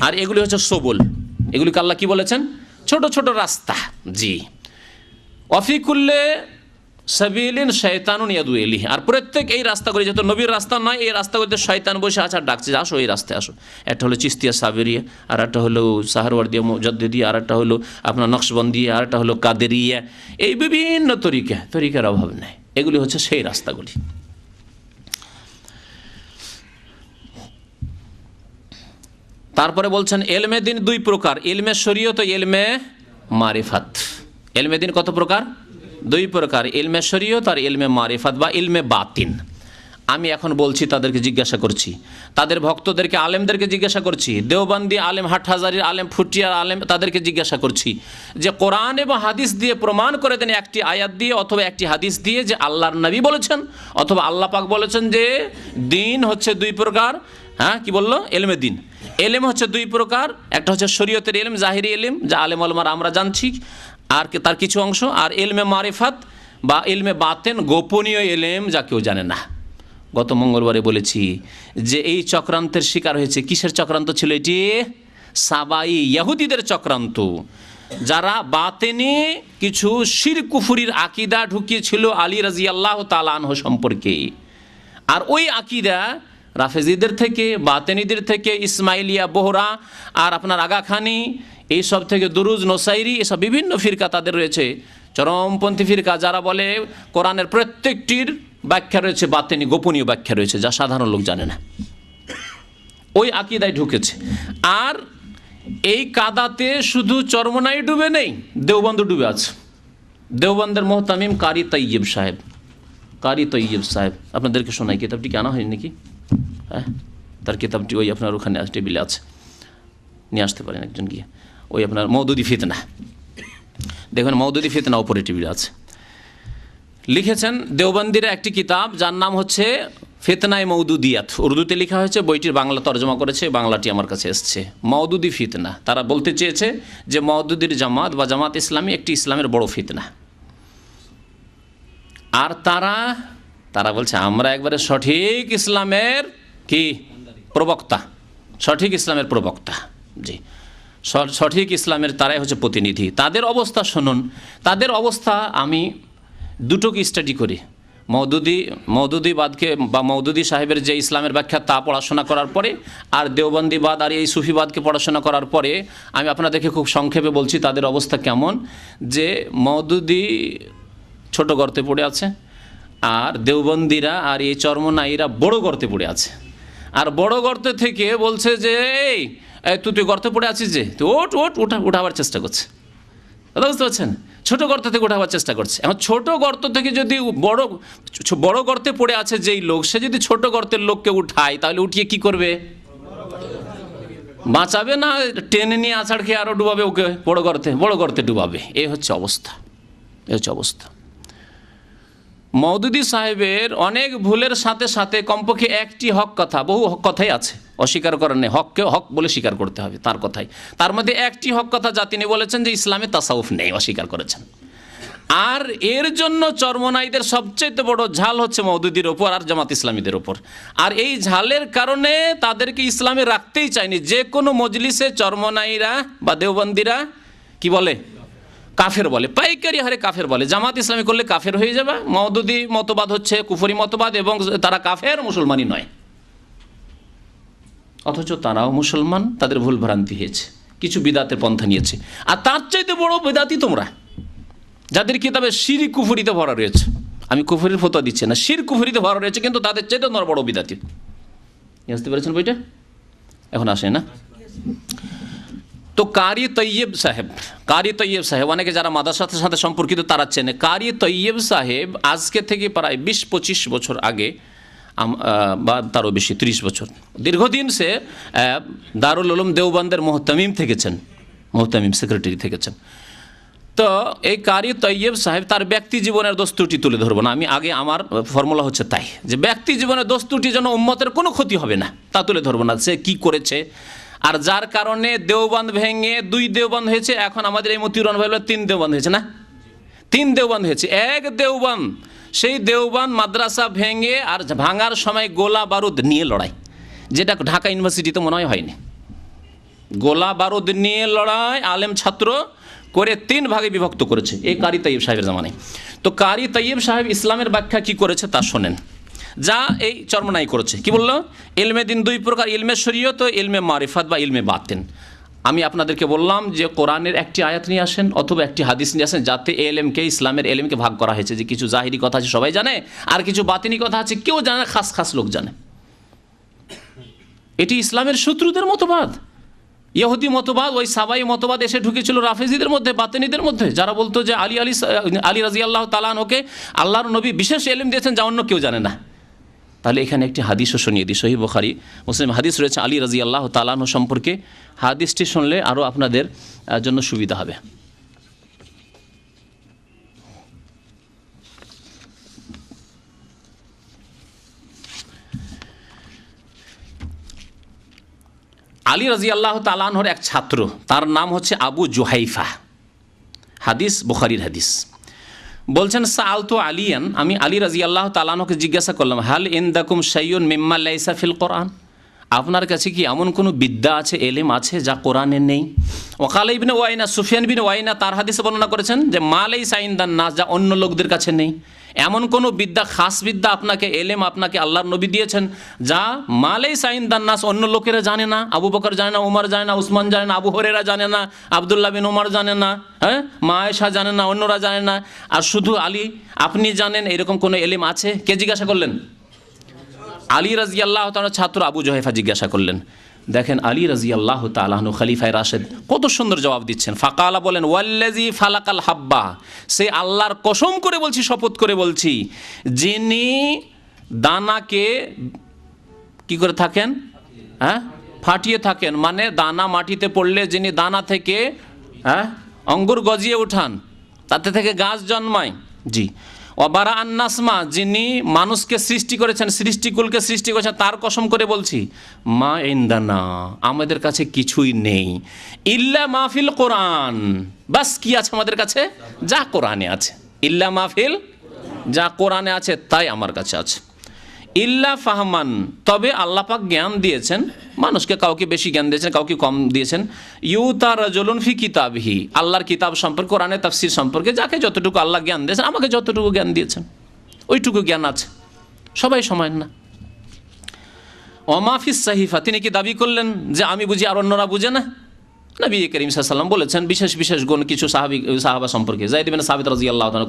আর এগুলি হচ্ছে সবুল, এগুলিকে আল্লাহ কি বলেছেন? ছোট ছোট রাস্তা। জি, অফিকুল্লে সাবিলিন শয়তানুন ইয়াদু ইলাইহি, আর প্রত্যেক এই রাস্তাগুলি যেহেতু নবীর রাস্তা নয়, এই রাস্তাগুলিতে শয়তান বসে আছে আর ডাকছে, আসো এই রাস্তায় আসো। একটা হলো চিস্তিয়া সাবেরিয়া, আর একটা হলো সাহারওয়ার্দিয়া মুজাদ্দিদিয়া, আর একটা হলো আপনার নকশবন্দিয়া, আর একটা হলো কাদেরিয়া। এই বিভিন্ন তরিকার অভাব নেই, এগুলি হচ্ছে সেই রাস্তাগুলি। তারপরে বলছেন এলমে দিন দুই প্রকার, ইলমে শরীয়ত ও ইলমে মারিফাত। এলমে দিন কত প্রকার? দুই প্রকার, ইলমে শরীয়ত আর ইলমে মারিফাত বা ইলমে বাতিন। আমি এখন বলছি, তাদেরকে জিজ্ঞাসা করছি, তাদের ভক্তদেরকে, আলেমদেরকে জিজ্ঞাসা করছি, দেওবন্দি আলেম, হাটহাজারির আলেম, ফুটিয়ার আলেম, তাদেরকে জিজ্ঞাসা করছি যে কোরআন এবং হাদিস দিয়ে প্রমাণ করে দেন, একটি আয়াত দিয়ে অথবা একটি হাদিস দিয়ে, যে আল্লাহর নবী বলেছেন অথবা আল্লাহ পাক বলেছেন যে দিন হচ্ছে দুই প্রকার। হ্যাঁ, কি বললো? এলমে দিন, এলেম হচ্ছে দুই প্রকার, একটা হচ্ছে শরীয়তের এলেম, জাহিরি এলেম, যা আলেম ওলামারা আমরা জানছি, আর তার কিছু অংশ, আর ইলমে মারিফাত বা ইলমে বাতেন, গোপনীয় এলেম, যা কেউ জানে না। গত মঙ্গলবারে বলেছি যে এই চক্রান্তের শিকার হয়েছে। কিসের চক্রান্ত ছিল এটি? সাবাই ইহুদিদের চক্রান্ত, যারা বাতেনে কিছু শিরক কুফরির আকীদা ঢুকিয়েছিল আলী রাদিয়াল্লাহু তাআলা আনহু সম্পর্কে। আর ওই আকীদা রাফেজিদের থেকে, বাতেনিদের থেকে, ইসমাইলিয়া বোহরা আর আপনার আগাখানি, এইসব থেকে দুরুজ নোসাইরি, এসব বিভিন্ন ফিরকা তাদের রয়েছে, চরমপন্থী ফিরকা, যারা বলে কোরআনের প্রত্যেকটির ব্যাখ্যা রয়েছে বাতেনি, গোপনীয় ব্যাখ্যা রয়েছে, যা সাধারণ লোক জানে না। ওই আকীদায় ঢুকেছে। আর এই কাদাতে শুধু চরমনাই ডুবে নেই, দেওবন্দ ডুবে আছে। দেওবন্দের মোহতামিম কারি তৈয়ব সাহেব, আপনাদেরকে শোনাই, কিতাবটি কি আনা হয়নি নাকি? হ্যাঁ, তার কিতাবটি ওই আপনার ওখানে টেবিলে আছে, নিয়ে আসতে পারেন একজন গিয়ে। ওই আপনার মওদুদি ফিতনা, দেখবেন মওদুদি ফিতনা ওপরে টেবিলে আছে। লিখেছেন দেওবন্দিরা একটি কিতাব, যার নাম হচ্ছে ফিতনায়ে মওদুদিয়াত, উর্দুতে লেখা হয়েছে, বইটির বাংলা তর্জমা করেছে, বাংলাটি আমার কাছে এসছে। মওদুদি ফিতনা, তারা বলতে চেয়েছে যে মওদুদির জামাত বা জামাত ইসলামী একটি ইসলামের বড় ফিতনা। আর তারা বলছে আমরা একবারে সঠিক ইসলামের কি প্রবক্তা, সঠিক ইসলামের প্রবক্তা। জি, সঠিক ইসলামের তারাই হচ্ছে প্রতিনিধি। তাদের অবস্থা শুনুন, তাদের অবস্থা আমি দুটোকে স্টাডি করি। মওদুদিবাদকে বা মওদুদি সাহেবের যে ইসলামের ব্যাখ্যা, তা পড়াশোনা করার পরে, আর দেওবন্দিবাদ আর এই সুফিবাদকে পড়াশোনা করার পরে আমি আপনাদেরকে খুব সংক্ষেপে বলছি তাদের অবস্থা কেমন। যে মওদুদি ছোট গর্তে পড়ে আছে, আর দেওবন্দিরা আর এই চরমনাইরা বড় গর্তে পড়ে আছে। আর বড় গর্তে থেকে বলছে যে এই তুই গর্তে পড়ে আছিস, যে তুই ওঠ, উঠাবার চেষ্টা করছে। কথা বুঝতে পারছেন? ছোট গর্ত থেকে উঠাবার চেষ্টা করছে। এখন ছোট গর্ত থেকে যদি বড় গর্তে পড়ে আছে যেই লোক, সে যদি ছোট গর্তের লোককে উঠায়, তাহলে উঠিয়ে কি করবে? বাঁচাবে না টেনে নিয়ে আছাড় খেয়ে আরো ডুবাবে ওকে বড় গর্তে ডুবাবে। এই হচ্ছে অবস্থা। মওদুদী সাহেবের অনেক ভুলের সাথে সাথে কমপক্ষে একটি হক কথা, বহু হক কথাই আছে, অস্বীকার করার নেই, হককে হক বলে স্বীকার করতে হবে তার কথাই। তার মধ্যে একটি হক কথা যা তিনি বলেছেন যে ইসলামে তাসাউফ নেই, অস্বীকার করেছেন। আর এর জন্য চরমনাইদের সবচেয়ে বড় ঝাল হচ্ছে মওদুদির ওপর আর জামাত ইসলামীদের ওপর। আর এই ঝালের কারণে তাদেরকে ইসলামে রাখতেই চায়নি। যে কোনো মজলিসে চরমনাইরা বা দেওবন্দিরা কি বলে? কাফের বলে, পাইকারি হারে কাফের বলে। জামাত ইসলামী করলে কাফের হয়ে যাবে। মওদুদি মতবাদ হচ্ছে কুফরি মতবাদ এবং তারা কাফের, মুসলমানই নয়। অথচ তারাও মুসলমান, তাদের ভুল ভ্রান্তি হয়েছে, কিছু বিদাতের পন্থা নিয়েছে। আর তার চাইতে বড় বিদাতি তোমরা, যাদের কিতাবে শিরক কুফরিতে ভরা রয়েছে। আমি কুফরির ফতোয়া দিচ্ছি না, শিরক কুফরিতে ভরা রয়েছে, কিন্তু তাদের চাইতে তোমরা বড় বিদাতি। বুঝতে পেরেছেন বইটা? এখন আসে না? তো কারি তৈয়ব সাহেব অনেকে যারা মাদ্রাসার সাথে সম্পর্কিত তারা চেনে। কারি তৈয়ব সাহেব আজকে থেকে প্রায় 20-25 বছর আগে বা তারও বেশি, 30 বছর, দীর্ঘদিন সে দারুল উলুম দেওবন্দের মুহতামিম সেক্রেটারি থেকেছেন। তো এই কারি তৈয়ব সাহেব তার ব্যক্তি জীবনের দোষ ত্রুটি তুলে ধরবো না আমি, আগে আমার ফর্মুলা হচ্ছে তাই, যে ব্যক্তি জীবনের দোষ ত্রুটি যেন উম্মতের কোনো ক্ষতি হবে না তা তুলে ধরবো না, সে কি করেছে। আর যার কারণে দেওবন্দ ভেঙে 2 দেওবন্দ হয়েছে, এখন আমাদের এই মতিউর রহমান ভাই 3 দেওবন্দ হয়েছে না? 3 দেওবন্দ হয়েছে। এক দেওবন্দ, সেই দেওবন্দ মাদ্রাসা ভেঙে আর ভাঙার সময় গোলা বারুদ নিয়ে লড়াই, যেটা ঢাকা ইউনিভার্সিটিতে মনে হয়নি। গোলা বারুদ নিয়ে লড়াই, আলেম ছাত্র করে 3 ভাগে বিভক্ত করেছে এই কারি তৈয়ব সাহেবের জামানায়। তো কারি তৈয়ব সাহেব ইসলামের ব্যাখ্যা কি করেছে তা শোনেন, যা এই চরমনাই করেছে। কি বললো? ইলমে দিন 2 প্রকার, ইলমে শরীয়ত ও ইলমে মারিফাত বা ইলমে বাতিন। আমি আপনাদেরকে বললাম যে কোরআনের একটি আয়াত নিয়ে আসেন অথবা একটি হাদিস নিয়ে আসেন, যাতে এলেমকে, ইসলামের এলেমকে ভাগ করা হয়েছে, যে কিছু জাহিরি কথা আছে সবাই জানে, আর কিছু বাতিনি কথা আছে কেউ জানে, খাস লোক জানে। এটি ইসলামের শত্রুদের মতবাদ, ইহুদি মতবাদ, ওই সাবাই মতবাদ এসে ঢুকেছিল রাফেজিদের মধ্যে, বাতিনিদের মধ্যে, যারা বলতো যে আলী রাদিয়াল্লাহু তাআলা আনহুকে আল্লাহর নবী বিশেষ এলেম দিয়েছেন যা অন্য কেউ জানে না। তাহলে এখানে একটি হাদিসও শুনিয়ে দিই, সহিহ বুখারী মুসলিম হাদিস রয়েছে আলী রাদিয়াল্লাহু তাআলা আনহু সম্পর্কে। হাদিসটি শুনলে আরও আপনাদের জন্য সুবিধা হবে। আলী রাদিয়াল্লাহু তাআলা আনহুর এক ছাত্র, তার নাম হচ্ছে আবু জুহাইফা, হাদিস বুখারীর হাদিস। বলছেন সাআলতু আলিয়ান, আমি আলী রাদিয়াল্লাহু তাআলা আনহুকে জিজ্ঞাসা করলাম, হাল ইনদাকুম শাইউন মিম্মা লাইসা ফিল কোরআন, আপনার কাছে কি এমন কোনো বিদ্যা আছে, এলেম আছে যা কোরআনে নেই? ওয়াকাল ইবনে ওয়াইনা, সুফিয়ান বিন ওয়াইনা তার হাদিসে বর্ণনা করেছেন যে মা লাইসা ইনদান নাস, যা অন্য লোকদের কাছে নেই। এমন কোনো বিদ্যা, খাস বিদ্যা আপনাকে, এলেম আপনাকে আল্লাহর নবী দিয়েছেন যা মা লাইসা ইনদান নাস, অন্য লোকেরা জানে না। আবু বকর জানে না, উমর জানে না, উসমান জানে না, আবু হুরায়রা জানে না, আব্দুল্লাহ বিন উমর জানে না, হ্যাঁ, মা আয়েশা জানে না, অন্যরা জানে না, আর শুধু আলী আপনি জানেন, এরকম কোনো এলেম আছে? কে জিজ্ঞাসা করলেন? আলী রাদিয়াল্লাহু তাআলা ছাত্র আবু জুহাইফা জিজ্ঞাসা করলেন। দেখেন আলী রাদিয়াল্লাহু তাআলা আনহু খলিফায়ে রাশেদ কত সুন্দর জবাব দিচ্ছেন। ফাকালা, বলেন, ওয়াল্লাযী ফালাকাল হাব্বা, সে আল্লাহর কসম করে বলছি, শপথ করে বলছি, যিনি দানাকে কি করে থাকেন, হ্যাঁ, ফাটিয়ে থাকেন, মানে দানা মাটিতে পড়লে যিনি দানা থেকে অঙ্গুর গজিয়ে উঠান, তাতে থেকে গাছ জন্মায়। জি। ওয়াবারা আন্নাসমা, যিনি মানুষকে সৃষ্টি করেছেন, সৃষ্টিকুলকে সৃষ্টি করেছেন, তার কসম করে বলছি, মা ইনদানা, আমাদের কাছে কিছুই নেই, ইল্লা মাহফিল কোরআন, বাস কি আছে আমাদের কাছে? যা কোরআনে আছে। ইল্লা মাহফিল, যা কোরআনে আছে তাই আমার কাছে আছে। ইল্লা ফাহমান, তবে আল্লাহ পাক জ্ঞান দিয়েছেন মানুষকে, কাউকে বেশি জ্ঞান দিয়েছেন, কাউকে কম দিয়েছেন। ইউতা রাজুলুন ফি কিতাবিহি, আল্লাহর কিতাব সম্পর্কে, কোরআনের তাফসীর সম্পর্কে যাকে যতটুকু আল্লাহ জ্ঞান দিয়েছেন, আমাকে যতটুকু জ্ঞান দিয়েছেন ওইটুকু জ্ঞান আছে, সবাই সমান না। ওমাফিস সাহিফা, তিনি কি দাবি করলেন যে আমি বুঝি আর অন্যরা বুঝে না? নবী করিম সাল্লাল্লাহু আলাইহি ওয়াসাল্লাম বলেছেন বিশেষ গুণ কিছু সাহাবা সম্পর্কে। যায়েদ বিন সাবিত রাদিয়াল্লাহু তাআলা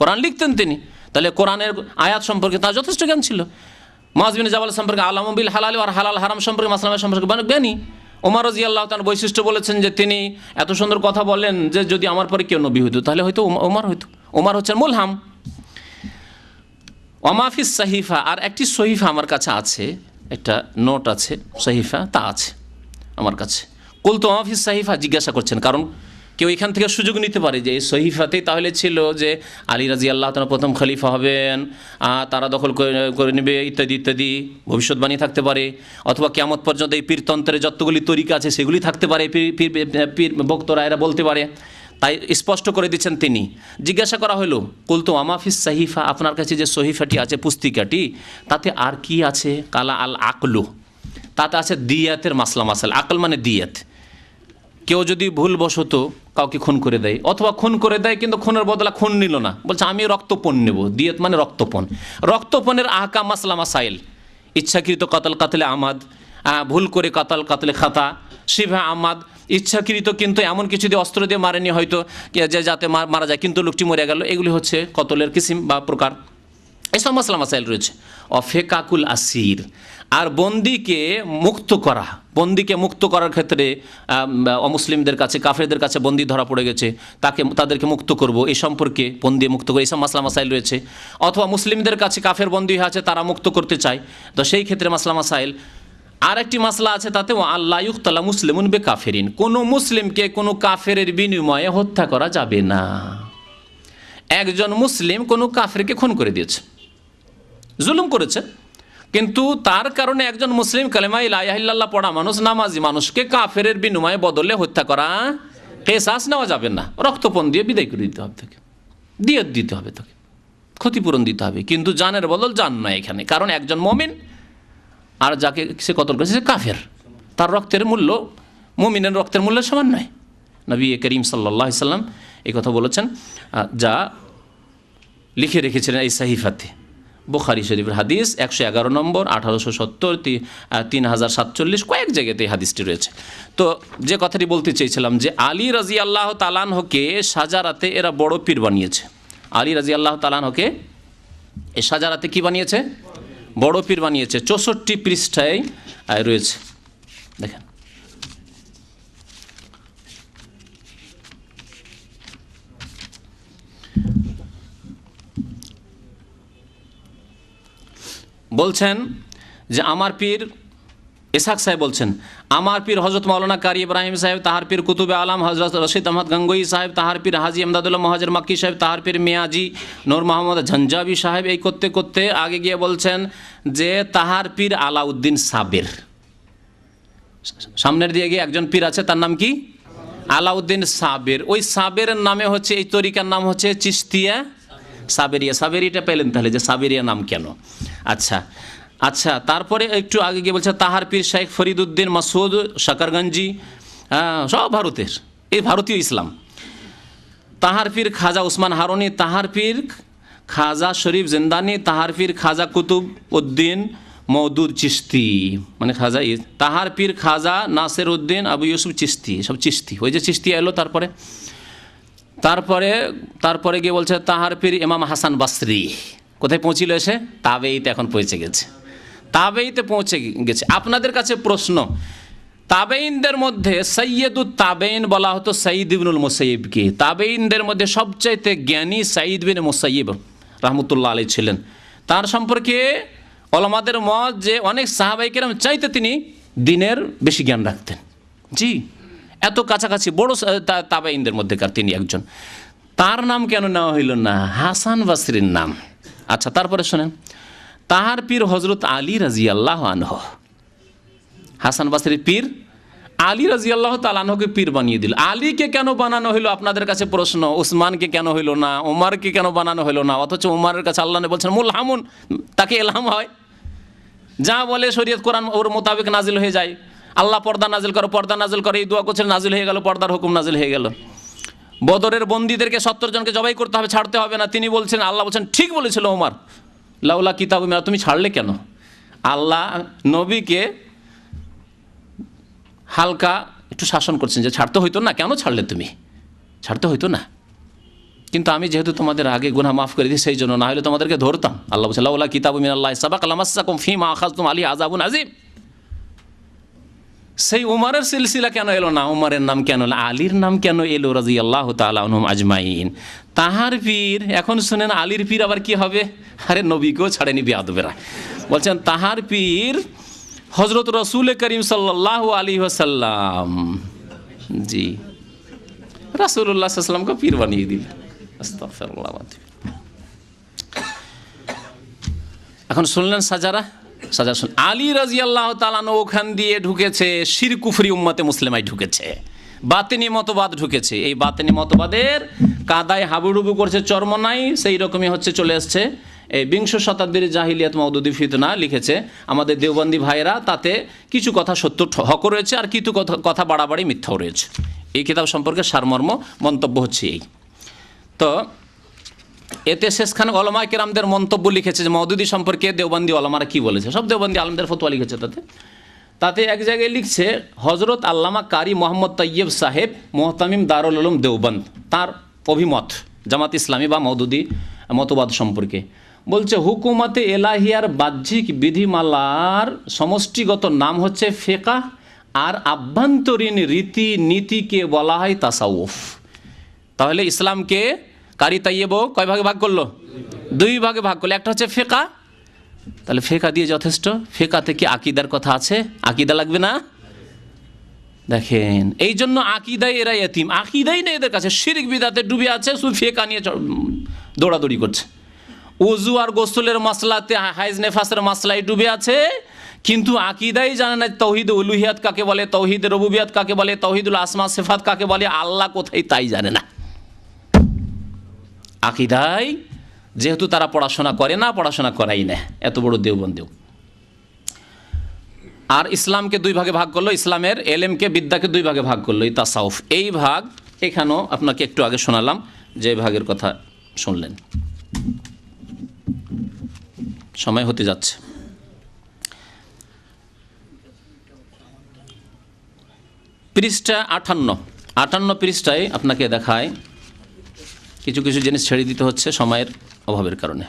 কোরআন লিখতেন তিনি, তাহলে কোরআনের আয়াত সম্পর্কে তার যথেষ্ট জ্ঞান ছিল। মুআয বিন জাবাল সম্পর্কে, আলামু বিল হালাল আর হালাল হারাম সম্পর্কে, মাসলাম সম্পর্কে জ্ঞানী। ওমর রাদিয়াল্লাহু তাআলা বৈশিষ্ট্য বলেছেন যে তিনি এত সুন্দর কথা বলেন যে যদি আমার পরে কেউ নবী হইতো তাহলে হয়তো ওমর হইতো। ওমর হচ্ছেন মুলহাম। ওমাফিস সাহিফা, আর একটি সহিফা আমার কাছে আছে, একটা নোট আছে, সহিফা তা আছে আমার কাছে। কুলতু ওমাফিস সাহিফা, জিজ্ঞাসা করছেন, কারণ কেউ এখান থেকে সুযোগ নিতে পারে যে এই সহিফাতেই তাহলে ছিল যে আলী রাদিয়াল্লাহু তাআলা প্রথম খলিফা হবেন, তারা দখল করে নেবে ইত্যাদি ইত্যাদি ভবিষ্যৎবাণী থাকতে পারে, অথবা কিয়ামত পর্যন্ত এই পীরতন্ত্রের যতগুলি তরিকা আছে সেগুলি থাকতে পারে, পীর ভক্তরা এরা বলতে পারে। তাই স্পষ্ট করে দিচ্ছেন তিনি। জিজ্ঞাসা করা হলো, কুলতু আমাফিস সাহিফা, আপনার কাছে যে সহিফাটি আছে, পুস্তিকাটি, তাতে আর কি আছে? কালা আল আকলু, তাতে আছে দিয়াতের মাসলা মাসাল। আকল মানে দিয়াত। কেউ যদি ভুলবশত কাউকে খুন করে দেয়, অথবা খুন করে দেয় কিন্তু খুনের বদলা খুন নিল না, বলছে আমি রক্তপণ নেব। দিয়াত মানে রক্তপণ। রক্তপণের আহকাম মাসলা মাসাইল, ইচ্ছাকৃত কাতল কাতলে আমাদ, ভুল করে কাতল কাতলে খাতা, শিভা আমাদ, ইচ্ছাকৃত কিন্তু এমন কিছু দিয়ে অস্ত্র দিয়ে মারেনি হয়তো যে যাতে মারা যায় কিন্তু লোকটি মরে গেল, এগুলি হচ্ছে কতলের কিসিম বা প্রকার। এসব মাসলা মাসাইল রয়েছে। অফেকাকুল আসির, আর বন্দিকে মুক্ত করা, বন্দিকে মুক্ত করার ক্ষেত্রে অমুসলিমদের কাছে, কাফেরদের কাছে বন্দি ধরা পড়ে গেছে, তাদেরকে মুক্ত করব, এই সম্পর্কে বন্দি মুক্ত করে এইসব মাসলা মাসাইল রয়েছে। অথবা মুসলিমদের কাছে কাফের বন্দি আছে, তারা মুক্ত করতে চায়, তো সেই ক্ষেত্রে মাসলা মাসাইল। আর একটি মাসলা আছে তাতে, আল্লাহ ইউক্তালা মুসলিমুন বে কাফেরিন, কোনো মুসলিমকে কোনো কাফেরের বিনিময়ে হত্যা করা যাবে না। একজন মুসলিম কোনো কাফেরকে খুন করে দিয়েছে, জুলুম করেছে, কিন্তু তার কারণে একজন মুসলিম কালেমা লা ইলাহা ইল্লাল্লাহ পড়া মানুষ, নামাজি মানুষকে কাফেরের বিনিময়ে বদলে হত্যা করা, কিসাস নেওয়া যাবে না। রক্তপণ দিয়ে বিদায় করে দিতে হবে তাকে, দিয়ত দিতে হবে তাকে, ক্ষতিপূরণ দিতে হবে, কিন্তু জানের বদল জান নয় এখানে। কারণ একজন মুমিন আর যাকে সে কতল করেছে সে কাফের, তার রক্তের মূল্য মুমিনের রক্তের মূল্য সমান নয়। নবী করিম সাল্লাল্লাহু আলাইহি সাল্লাম এই কথা বলেছেন, যা লিখে রেখেছিলেন এই সাহিফাতে। বুখারী শরীফের হাদিস 111 নম্বর, 1870, 3047, কয়েক জায়গাতে এই হাদিসটি রয়েছে। তো যে কথাটি বলতে চেয়েছিলাম যে আলী রাদিয়াল্লাহু তাআলা আনহুকে সাজারাতে এরা বড় পীর বানিয়েছে। আলী রাদিয়াল্লাহু তাআলা আনহুকে এই সাজারাতে কি বানিয়েছে? বড় পীর বানিয়েছে। 64 পৃষ্ঠায় রয়েছে, দেখেন। বলছেন যে আমার পীর ইসহাক সাহেব বলছেন, আমার পীর হযরত মাওলানা কারি ইব্রাহিম সাহেব, তাহার পীর কুতুবে আলম হযরত রশিদ আহমদ গঙ্গোই সাহেব, তাহার পীর হাজি আমদাদুল্লাহ মহাজির মাক্কি সাহেব, তাহার পীর মিয়াজি নূর মোহাম্মদ ঝঞ্জাবি সাহেব। এই করতে করতে আগে গিয়ে বলছেন যে তাহার পীর আলাউদ্দিন সাবের। সামনের দিয়ে গিয়ে একজন পীর আছে, তার নাম কি? আলাউদ্দিন সাবের। ওই সাবেরের নামে হচ্ছে এই তরিকার নাম হচ্ছে চিশতিয়া সাবেরিয়া। সাবেরিয়াটা পেলেন তাহলে যে সাবেরিয়া নাম কেন? আচ্ছা, তারপরে একটু আগে গিয়ে বলছে তাহার পীর শেখ ফরিদউদ্দিন মাসুদ শাকারগঞ্জি, সব ভারতের, এই ভারতীয় ইসলাম। তাহার পীর খাজা উসমান হারুনি, তাহার পীর খাজা শরীফ জিন্দানি, তাহার পীর খাজা কুতুব উদ্দিন মওদুদ চিশতি, মানে খাজা। তাহার পীর খাজা নাসির উদ্দিন আবু ইউসুফ চিশতি, সব চিশতি। ওই যে চিশতি এলো, তারপরে গিয়ে বলছে তাহার পীর ইমাম হাসান বাসরি। কোথায় পৌঁছিল এসে? তাবেইতে এখন পৌঁছে গেছে, তাবেইতে পৌঁছে গেছে। আপনাদের কাছে প্রশ্ন, তাবেইনদের মধ্যে সৈয়দুত তাবেইন বলা হতো সঈদ ইবনুল মুসাইয়িবকে। তাবেইনদের মধ্যে সবচাইতে জ্ঞানী সঈদ বিন মুসাইয়িব রাহমাতুল্লাহ আলাইহি ছিলেন। তার সম্পর্কে ওলামাদের মত যে অনেক সাহাবায়ে কেরাম চাইতে তিনি দ্বীনের বেশি জ্ঞান রাখতেন। জি, এত কাছাকাছি বড় তাবেইনদের মধ্যেকার তিনি একজন। তার নাম কেন নেওয়া হইল না? হাসান বাসরির নাম। আচ্ছা, তারপরে শোনেন, তাহার পীর হযরত আলী রাদিয়াল্লাহু আনহু। হাসান বাসরির পীর আলী রাদিয়াল্লাহু তাআলা আনহুকে পীর বানিয়ে দিল। আলীকে কেন বানানো হইল আপনাদের কাছে প্রশ্ন? উসমানকে কেন হইল না? ওমরকে কেন বানানো হইল না? অথচ ওমরের কাছে আল্লাহ বলছেন মুলহামুন, তাকে ইলহাম হয়, যা বলে শরীয়ত কোরআন ওর মোতাবেক নাজিল হয়ে যায়। আল্লাহ পর্দা নাজিল করো, পর্দা নাজিল করে, এই দোয়া করছেন, নাজিল হয়ে গেল, পর্দার হুকুম নাজিল হয়ে গেল। বদরের বন্দীদেরকে 70 জনকে জবাই করতে হবে, ছাড়তে হবে না। তিনি বলছেন, আল্লাহ বলছেন ঠিক বলেছিল ওমর, লাউলা কিতাবু মিনাল্লাহ, তুমি ছাড়লে কেন? আল্লাহ নবীকে হালকা একটু শাসন করছেন যে ছাড়তে হইতো না, কেন ছাড়লে তুমি? ছাড়তে হইতো না, কিন্তু আমি যেহেতু তোমাদের আগে গুনাহ মাফ করে দিই সেই জন্য, না হলে তোমাদেরকে ধরতাম। আল্লাহ বলছে লাউলা কিতাবু মিনাল্লাহি সাবাকা লামাসসাকুম ফীমা আখাযতুম আলাইহি আযাবুন আযীম। সেই উমারের সিলসিলা কেন এলো না? উমারের নাম কেন এলো? আলীর নাম কেন এলো রাদিয়াল্লাহু তাআলা আনহুম আজমাইন? তাহার পীর, এখন শুনেন আলীর পীর আবার কি হবে? আরে নবীকেও ছাড়েনি বেয়াদবেরা। বলছেন তাহার পীর হযরত রাসূল করিম সাল্লাল্লাহু আলাইহি ওয়াসাল্লাম। জি, রাসূলুল্লাহ সাল্লাল্লাহু আলাইহি ওয়াসাল্লামকে পীর বানিয়ে দিল। আস্তাগফিরুল্লাহ। এখন শুনলেন সাজারা শুন, আলী রাদিয়াল্লাহু তাআলা ওখান দিয়ে ঢুকেছে, শিরক কুফরি উম্মতে মুসলিমায় ঢুকেছে, বাতিনি মতবাদ ঢুকেছে। এই বাতিনি মতবাদের কাদায় হাবুডুবু করছে চরমনাই। সেই রকমই হচ্ছে চলে আসছে এই বিংশ শতাব্দীর জাহিলিয়াত মওদুদি ফিতনা লিখেছে আমাদের দেওবন্দি ভাইয়েরা। তাতে কিছু কথা সত্য হক রয়েছে, আর কিছু কথা বাড়াবাড়ি মিথ্যাও রয়েছে। এই কিতাব সম্পর্কে সারমর্ম মন্তব্য হচ্ছে এই। তো এতে শেষখানে ওলামায়ে কেরামদের মন্তব্য লিখেছে যে মওদুদি সম্পর্কে দেওবন্দি ওলামারা কি বলেছে। সব দেওবন্দি আলেমদের ফতোয়া লিখেছে। তাতে এক জায়গায় লিখছে হযরত আল্লামা কারি মোহাম্মদ তৈয়ব সাহেব মুহতামিম দারুল উলুম দেওবন্দ, তার অভিমত জামাত ইসলামী বা মওদুদি মতবাদ সম্পর্কে বলছে, হুকুমতে এলাহিয়ার বাহ্যিক বিধিমালার সমষ্টিগত নাম হচ্ছে ফিকহ, আর আভ্যন্তরীণ রীতি নীতিকে বলা হয় তাসাউফ। তাহলে ইসলামকে কারি তৈয়ব কয় ভাগে ভাগ করলো? দুই ভাগে ভাগ করলো। একটা হচ্ছে ফিকহ, তাহলে ফিকহ দিয়ে যথেষ্ট। ফিকহতে কি আকীদার কথা আছে? আকীদা লাগবে না? দেখেন, এই জন্য আকীদায় এরা ইতিম, আকীদাই নেই এদের কাছে, শিরক বিদআতে ডুবে আছে, শুধু ফিকহ নিয়ে দৌড়াদৌড়ি করছে। ওযু আর গোসলের মাসলাতে, হাইজ নেফাসের মাসলায় ডুবে আছে, কিন্তু আকীদাই জানে না তাওহীদ উলুহিয়াত কাকে বলে, তাওহীদ রুবুবিয়াত কাকে বলে, তাওহীদুল আসমা সিফাত কাকে বলে, আল্লাহ কোথায় তাই জানে না। আকীদায় যেহেতু তারা পড়াশোনা করে না, পড়াশোনা করাই না, এত বড় দেওবন্দিও। আর ইসলামকে দুই ভাগে ভাগ করলো, ইসলামের এলেমকে, বিদ্যাকে দুই ভাগে ভাগ করলো, এই তাসাউফ। এই ভাগ এখানেও আপনাকে একটু আগে শোনালাম, যে ভাগের কথা শুনলেন। সময় হতে যাচ্ছে। পৃষ্ঠা 58 পৃষ্ঠায় আপনাকে দেখায়, কিছু কিছু জিনিস ছেড়ে দিতে হচ্ছে সময়ের অভাবের কারণে।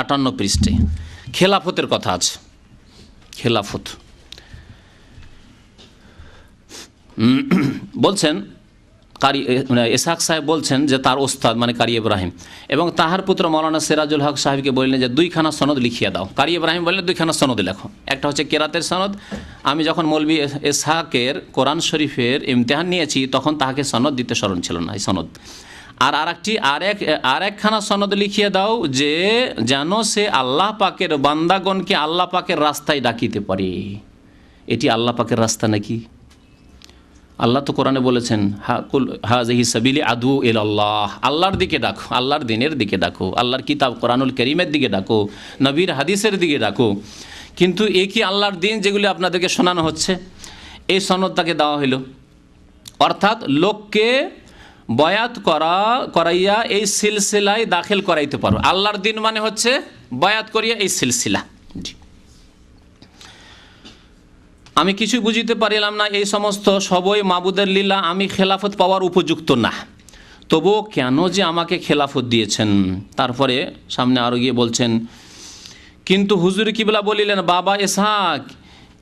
58 পৃষ্ঠায় খেলাফতের কথা আছে। খেলাফত বলছেন কারি ইসহাক সাহেব বলছেন যে তার ওস্তাদ মানে কারি ইব্রাহিম এবং তাহার পুত্র মৌলানা সিরাজুল হক সাহেবকে বললেন যে দুইখানা সনদ লিখিয়ে দাও। কারি ইব্রাহিম বললেন দুইখানা সনদ লেখো। একটা হচ্ছে কেরাতের সনদ, আমি যখন মৌলভী ইসহাকের কোরআন শরীফের ইমতিহান নিয়েছি তখন তাহাকে সনদ দিতে স্মরণ ছিল না, এই সনদ। আর একখানা সনদ লিখিয়ে দাও যে যেন সে আল্লাহ পাকের বান্দাগণকে আল্লাহ পাকের রাস্তায় ডাকিতে পারে। এটি আল্লাহ পাকের রাস্তা নাকি? আল্লাহ তো কোরআনে বলেছেন হাযিহি সাবিলি আদু ইলাল্লাহ, আল্লাহর দিকে ডাকো, আল্লাহর দিনের দিকে ডাকো, আল্লাহর কিতাব কোরআনুল কারীমের দিকে ডাকো, নবীর হাদিসের দিকে ডাকো। কিন্তু এ কি আল্লাহর দিন যেগুলি আপনাদেরকে শোনানো হচ্ছে, এই সনদ তাকে দেওয়া হইল। অর্থাৎ লোককে বয়াত করাইয়া এই সিলসিলায় দাখিল করাইতে পারো। আল্লাহর দিন মানে হচ্ছে বয়াত করিয়া এই সিলসিলা। আমি কিছুই বুঝিতে পারিলাম না, এই সমস্ত সবই মাবুদের লীলা, আমি খেলাফত পাওয়ার উপযুক্ত না, তবুও কেন যে আমাকে খেলাফত দিয়েছেন। তারপরে সামনে আরও গিয়ে বলছেন, কিন্তু হুজুর কিবলা বলিলেন, বাবা ইসহাক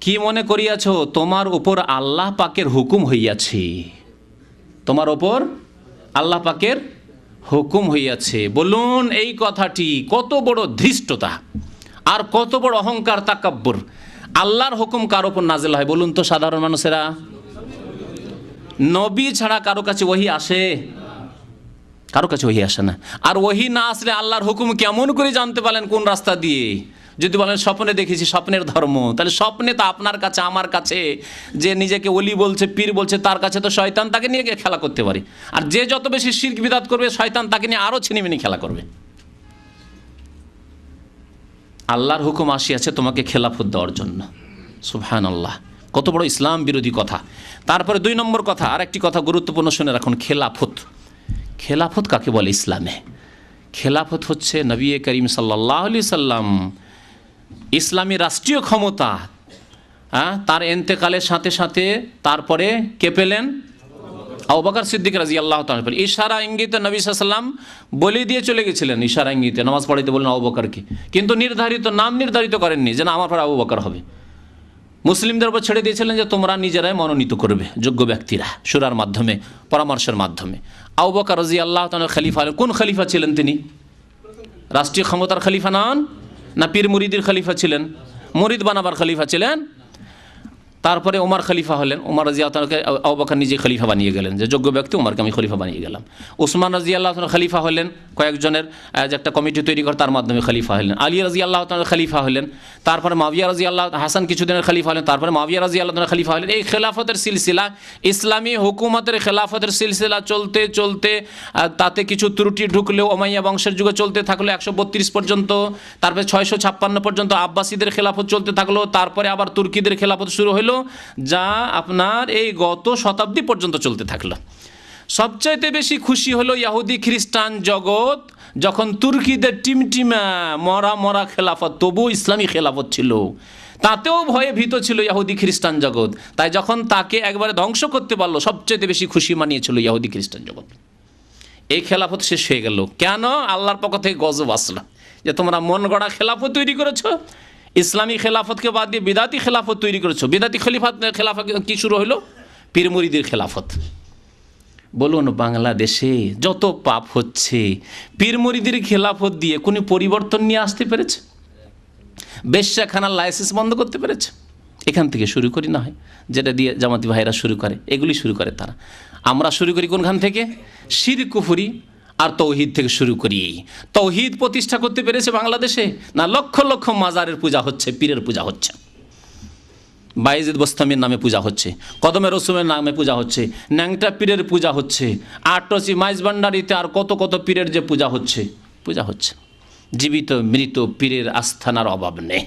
কি মনে করিয়াছ, তোমার উপর আল্লাহ পাকের হুকুম হইয়াছে, তোমার ওপর আল্লাহ পাকের হুকুম হইয়াছে। বলুন এই কথাটি কত বড় ধৃষ্টতা আর কত বড় অহংকার, তাকাব্বুর। আল্লাহর হুকুম কার ওপর নাজিল হয় বলুন তো সাধারণ মানুষেরা? নবী ছাড়া কারো কাছে ওহী আসে? কারো কাছে ওহী আসে না। আর ওহী না আসলে আল্লাহর হুকুম কেমন করে জানতে পারলেন কোন রাস্তা দিয়ে? যদি বলেন স্বপ্নে দেখেছি, স্বপ্নের ধর্ম, তাহলে স্বপ্নে তো আপনার কাছে আমার কাছে যে নিজেকে ওলি বলছে, পীর বলছে, তার কাছে তো শয়তান তাকে নিয়ে গিয়ে খেলা করতে পারে। আর যে যত বেশি শিরক বিদআত করবে শয়তান তাকে নিয়ে আরও ছিনিমিনি খেলা করবে। আল্লাহর হুকুম আসিয়াছে তোমাকে খেলাফত দেওয়ার জন্য। সুবহানাল্লাহ, কত বড় ইসলাম বিরোধী কথা। তারপরে 2 নম্বর কথা, আর একটি কথা গুরুত্বপূর্ণ শুনে রাখুন। খেলাফত, খেলাফত কাকে বলে ইসলামে? খেলাফত হচ্ছে নবী করিম সাল্লাল্লাহু আলাইহি সাল্লাম ইসলামী রাষ্ট্রীয় ক্ষমতা তার ইন্তেকালের সাথে সাথে তারপরে কে পেলেন? আবু বকর সিদ্দিক রাদিয়াল্লাহু তাআলা। ইশারা ইঙ্গিতে নবী সাল্লাল্লাহু আলাইহি সাল্লাম বলে দিয়ে চলে গেছিলেন, ইশারা ইঙ্গিতে নামাজ পড়াইতে বলেন আবু বকরকে, কিন্তু নির্ধারিত নাম নির্ধারিত করেননি যে না আমার পর আবু বকর হবে। মুসলিমদের উপর ছেড়ে দিয়েছিলেন যে তোমরা নিজেরাই মনোনীত করবে যোগ্য ব্যক্তিরা, শুরার মাধ্যমে, পরামর্শের মাধ্যমে। আবু বকর রাদিয়াল্লাহু তাআলা খলিফা হলেন। কোন খলিফা ছিলেন তিনি? রাষ্ট্রীয় ক্ষমতার খলিফা নন, না পীর মুরিদের খলিফা ছিলেন? মুরিদ বানাবার খলিফা ছিলেন। তারপরে ওমর খলিফা হলেন। ওমর রাদিয়াল্লাহু তাআলাকে আবু বকর নিজে খলিফা বানিয়ে গেলেন, যে যোগ্য ব্যক্তি ওমরকে আমি খলিফা বানিয়ে গেলাম। ওসমান রাদিয়াল্লাহু তাআলা খলিফা হলেন, কয়েকজনের যে একটা কমিটি তৈরি করে তার মাধ্যমে খলিফা হলেন। আলী রাদিয়াল্লাহু তাআলা খলিফা হলেন। তারপরে মুআবিয়া রাদিয়াল্লাহু, হাসান কিছুদিনের খলিফা হলেন। তারপরে মুআবিয়া রাদিয়াল্লাহু তাআলা খলিফা হলেন। এই খেলাফতের সিলসিলা, ইসলামী হুকুমতের খেলাফতের সিলসিলা চলতে চলতে তাতে কিছু ত্রুটি ঢুকলেও উমাইয়া বংশের যুগে চলতে থাকলো 132 পর্যন্ত। তারপরে 656 পর্যন্ত আব্বাসীদের খেলাফত চলতে থাকলো। তারপরে আবার তুর্কিদের খেলাফত শুরু হলো, যা আপনার এই গত শতাব্দী পর্যন্ত চলতে থাকলো। সবচাইতে বেশি খুশি হলো ইহুদি খ্রিস্টান জগৎ যখন তুর্কিদের টিমটিমা মরা মরা খেলাফত, তবু ইসলামী খেলাফত ছিল, তাতেও ভয়ে ভীত ছিল ইহুদি খ্রিস্টান জগৎ। তাই যখন তাকে একবারে ধ্বংস করতে পারলো, সবচাইতে বেশি খুশি মানিয়েছিল ইহুদি খ্রিস্টান জগৎ। এই খেলাফত শেষ হয়ে গেল। কেন? আল্লাহর পক্ষ থেকে গজব আসলো যে তোমরা মন গড়া খেলাফত তৈরি করেছো, ইসলামী খেলাফতকে বাদ দিয়ে বিদাতি খেলাফত তৈরি করেছো। বিদাতি খেলাফত কি শুরু হলো? পীর মুরিদের খেলাফত। বলুন, বাংলাদেশে যত পাপ হচ্ছে, পীর মুরিদের খেলাফত দিয়ে কোনো পরিবর্তন নিয়ে আসতে পেরেছে? বেশ্যাখানার লাইসেন্স বন্ধ করতে পেরেছে? এখান থেকে শুরু করি না হয়, যেটা দিয়ে জামাতি ভাইরা শুরু করে, এগুলি শুরু করে তারা। আমরা শুরু করি কোনখান থেকে? শিরক কুফরি আর তৌহিদ থেকে শুরু করি। তৌহিদ প্রতিষ্ঠা করতে পেরেছে বাংলাদেশে? না, লক্ষ লক্ষ মাজারের পূজা হচ্ছে, পীরের পূজা হচ্ছে, বাইজিদ বোস্তামির নামে পূজা হচ্ছে, কদমে রসুমের নামে পূজা হচ্ছে, ন্যাংটা পীরের পূজা হচ্ছে, আটরসি মাইজবান্ডারিতে আর কত কত পীরের যে পূজা হচ্ছে। জীবিত মৃত পীরের আস্থানার অভাব নেই।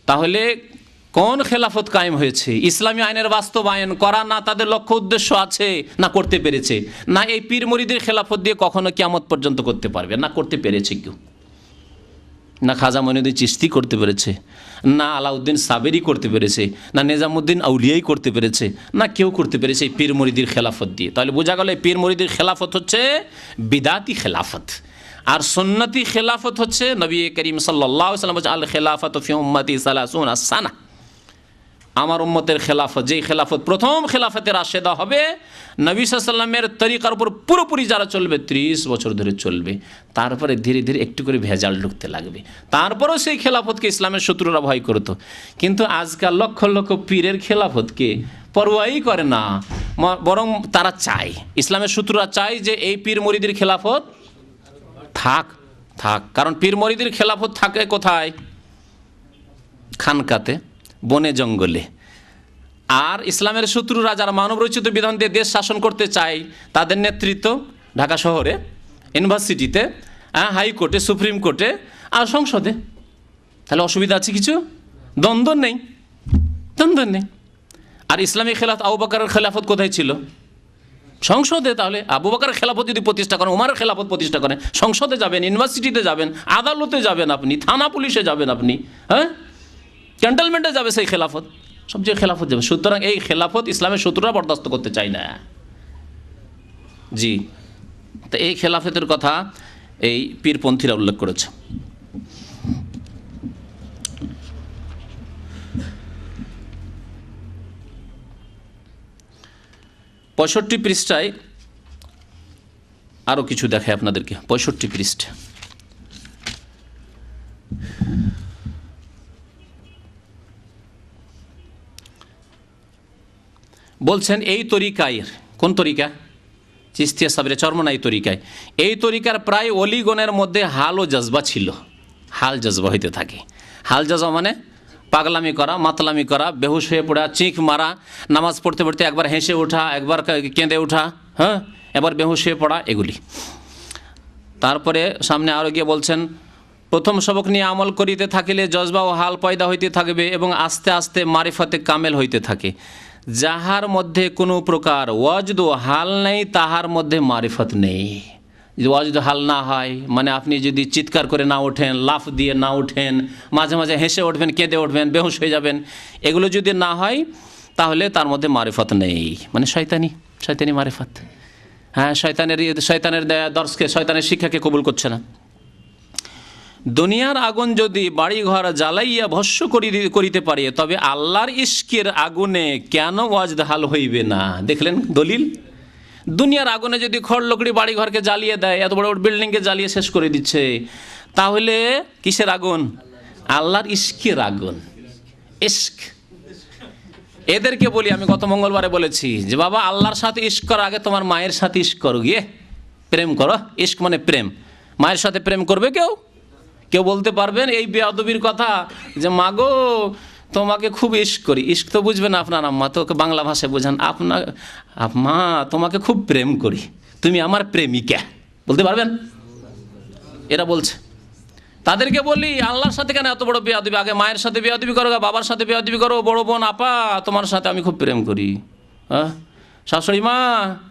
তাহলে কোন খেলাফত কায়েম হয়েছে? ইসলামী আইনের বাস্তবায়ন করা না তাদের লক্ষ্য উদ্দেশ্য আছে, না করতে পেরেছে? না এই পীর মুরিদের খেলাফত দিয়ে কখনো কিয়ামত পর্যন্ত করতে পারবে? না করতে পেরেছে কেউ? না খাজা মঈনুদ্দিন চিশতি করতে পেরেছে, না আলাউদ্দিন সাবেরি করতে পেরেছে, না নিজামুদ্দিন আউলিয়াই করতে পেরেছে, না কেউ করতে পেরেছে এই পীর মুরিদের খেলাফত দিয়ে। তাহলে বোঝা গেল এই পীর মুরিদের খেলাফত হচ্ছে বিদাতি খেলাফত, আর সুন্নতি খেলাফত হচ্ছে নবী করিম সাল্লাল্লাহু আলাইহি ওয়াসাল্লাম বলেছেন, আল খেলাফত ফি উম্মতি 30 সানা। আমার উম্মতের খেলাফত, যেই খেলাফত প্রথম খেলাফতের রাশেদা হবে, নবী সাল্লাল্লাহু আলাইহি ওয়াসাল্লামের তরিকার উপর পুরোপুরি যারা চলবে 30 বছর ধরে চলবে। তারপরে ধীরে ধীরে একটু করে ভেজাল ঢুকতে লাগবে। তারপরেও সেই খেলাফতকে ইসলামের শত্রুরা ভয় করতো। কিন্তু আজকাল লক্ষ লক্ষ পীরের খেলাফতকে পরোয়াই করে না, বরং তারা চায়, ইসলামের শত্রুরা চায় যে এই পীর মুরিদের খেলাফত থাক। কারণ পীর মুরিদের খেলাফত থাকে কোথায়? খানকাতে, বনে জঙ্গলে। আর ইসলামের শত্রুরা যারা মানব রচিত বিধান দিয়ে দেশ শাসন করতে চায়, তাদের নেতৃত্ব ঢাকা শহরে, ইউনিভার্সিটিতে, হাইকোর্টে, সুপ্রিম কোর্টে আর সংসদে। তাহলে অসুবিধা আছে কিছু? দ্বন্দ্ব নেই। আর ইসলামী খেলাফত, আবু বকরের খেলাফত কোথায় ছিল? সংসদে। তাহলে আবু বকরের খেলাফত যদি প্রতিষ্ঠা করেন, ওমরের খেলাফত প্রতিষ্ঠা করেন, সংসদে যাবেন, ইউনিভার্সিটিতে যাবেন, আদালতে যাবেন, আপনি থানা পুলিশে যাবেন, আপনি ক্যান্টনমেন্টে যাবে সেই খেলাফত, সব যে খেলাফত যাবে। সুতরাং এই খেলাফত ইসলামের শত্রুরা বরদাস্ত করতে চায় না। জি, তো এই খেলাফতের কথা এই পীরপন্থীরা উল্লেখ করেছে। পঁয়ষট্টি পৃষ্ঠায় আরও কিছু দেখায় আপনাদেরকে। 65 পৃষ্ঠা বলছেন, এই তরিকায়, কোন তরিকা? চিশতিয়া সাবরে চরমনাই তরিকায়। এই তরিকার প্রায় অলিগণের মধ্যে হাল ও জজবা ছিল। হাল জজবা হইতে থাকে। হাল জজবা মানে পাগলামি করা, মাতলামি করা, বেহুশ হয়ে পড়া, চিখ মারা, নামাজ পড়তে পড়তে একবার হেসে ওঠা, একবার কেঁদে ওঠা, এবার বেহুশ হয়ে পড়া, এগুলি। তারপরে সামনে আরও গিয়ে বলছেন, প্রথম সবক নিয়ে আমল করিতে থাকিলে জজবা ও হাল পয়দা হইতে থাকবে এবং আস্তে আস্তে মারিফতে কামেল হইতে থাকে। যাহার মধ্যে কোনো প্রকার ওয়াজদ হাল নেই, তাহার মধ্যে মারিফত নেই। যদি ওয়াজদ হাল না হয়, মানে আপনি যদি চিৎকার করে না ওঠেন, লাফ দিয়ে না ওঠেন, মাঝে মাঝে হেসে উঠবেন, কেঁদে উঠবেন, বেহুশ হয়ে যাবেন, এগুলো যদি না হয়, তাহলে তার মধ্যে মারিফত নেই, মানে শয়তানি মারিফত। শয়তানের দর্শকে, শয়তানের শিক্ষাকে কবুল করছে না। দুনিয়ার আগুন যদি বাড়িঘর জ্বালাইয়া ভস্য করিতে পারে, তবে আল্লাহর ইশকের আগুনে কেন ওয়াজদাহাল হইবে না? দেখলেন দলিল। দুনিয়ার আগুনে যদি খড় লকড়ি বাড়িঘরকে জ্বালিয়ে দেয়, এত বড় বড় বিল্ডিংকে জ্বালিয়ে শেষ করে দিচ্ছে, তাহলে কিসের আগুন? আল্লাহর ইশকের আগুন। ইশক, এদেরকে বলি, আমি গত মঙ্গলবারে বলেছি যে বাবা, আল্লাহর সাথে ইশক করার আগে তোমার মায়ের সাথে ইশক করো, গিয়ে প্রেম করো। ইশক মানে প্রেম। মায়ের সাথে প্রেম করবে কেউ? কেউ বলতে পারবেন এই বেয়াদবির কথা যে মাগো তোমাকে খুব ইশক করি? ইশক তো বুঝবেন আপনার আম্মা, তো ওকে বাংলা ভাষায় বোঝান, আপনার মা তোমাকে খুব প্রেম করি, তুমি আমার প্রেমিকা, বলতে পারবেন? এরা বলছে। তাদেরকে বলি আল্লাহর সাথে কেন এত বড় বেয়াদবি? আগে মায়ের সাথে বেয়াদবি করো, বাবার সাথে বেয়াদবি করো, বড় বোন আপা তোমার সাথে আমি খুব প্রেম করি। হ্যাঁ, শাশুড়ি মা,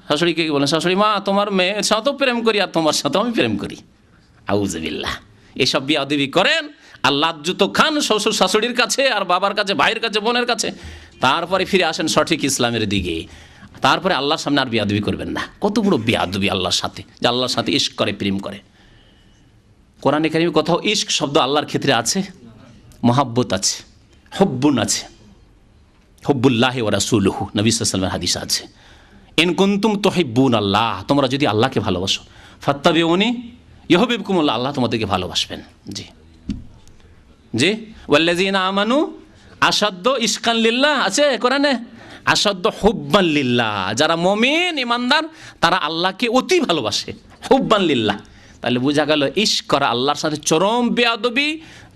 শাশুড়িকে কি বলেন? শাশুড়ি মা তোমার মেয়ের সাথেও প্রেম করি, আর তোমার সাথেও আমি প্রেম করি। আউযুবিল্লাহ। এসব বেয়াদবি করেন আর লাজ্জুত খান শ্বশুর শাশুড়ির কাছে, আর বাবার কাছে, ভাইয়ের কাছে, বোনের কাছে। তারপরে ফিরে আসেন সঠিক ইসলামের দিকে, তারপরে আল্লাহর সামনে আর বেয়াদবি করবেন না। কত বড় বেয়াদবি আল্লাহর সাথে, যে আল্লাহর সাথে ইশক করে, প্রেম করে। কোরআনে কারিমে কোথাও ইশক শব্দ আল্লাহর ক্ষেত্রে আছে? মহাব্বত আছে, হব্বুন আছে, হব্বুল্লাহি ওয়া রাসূলুহু, নবী সাল্লাল্লাহু আলাইহি ওয়াসাল্লামের হাদিস আছে, ইন কুনতুম তুহিব্বুন আল্লাহ, তোমরা যদি আল্লাহকে ভালোবাসো, ফাত্তাবিউনি ইউহিব্বুকুমুল্লাহ, আল্লাহ তোমাদেরকে ভালোবাসবেন। জি জি, ওয়াল্লাযীনা আমানু আশাদ্দ ইশকান লিল্লাহ আছে কোরআনে, আশাদ্দ হুব্বান লিল্লাহ। যারা মুমিন ইমানদার তারা আল্লাহকে অতি ভালোবাসে, হুব্বান লিল্লাহ। তাহলে বোঝা গেল ইশক করা আল্লাহর সাথে চরম বেয়াদবি,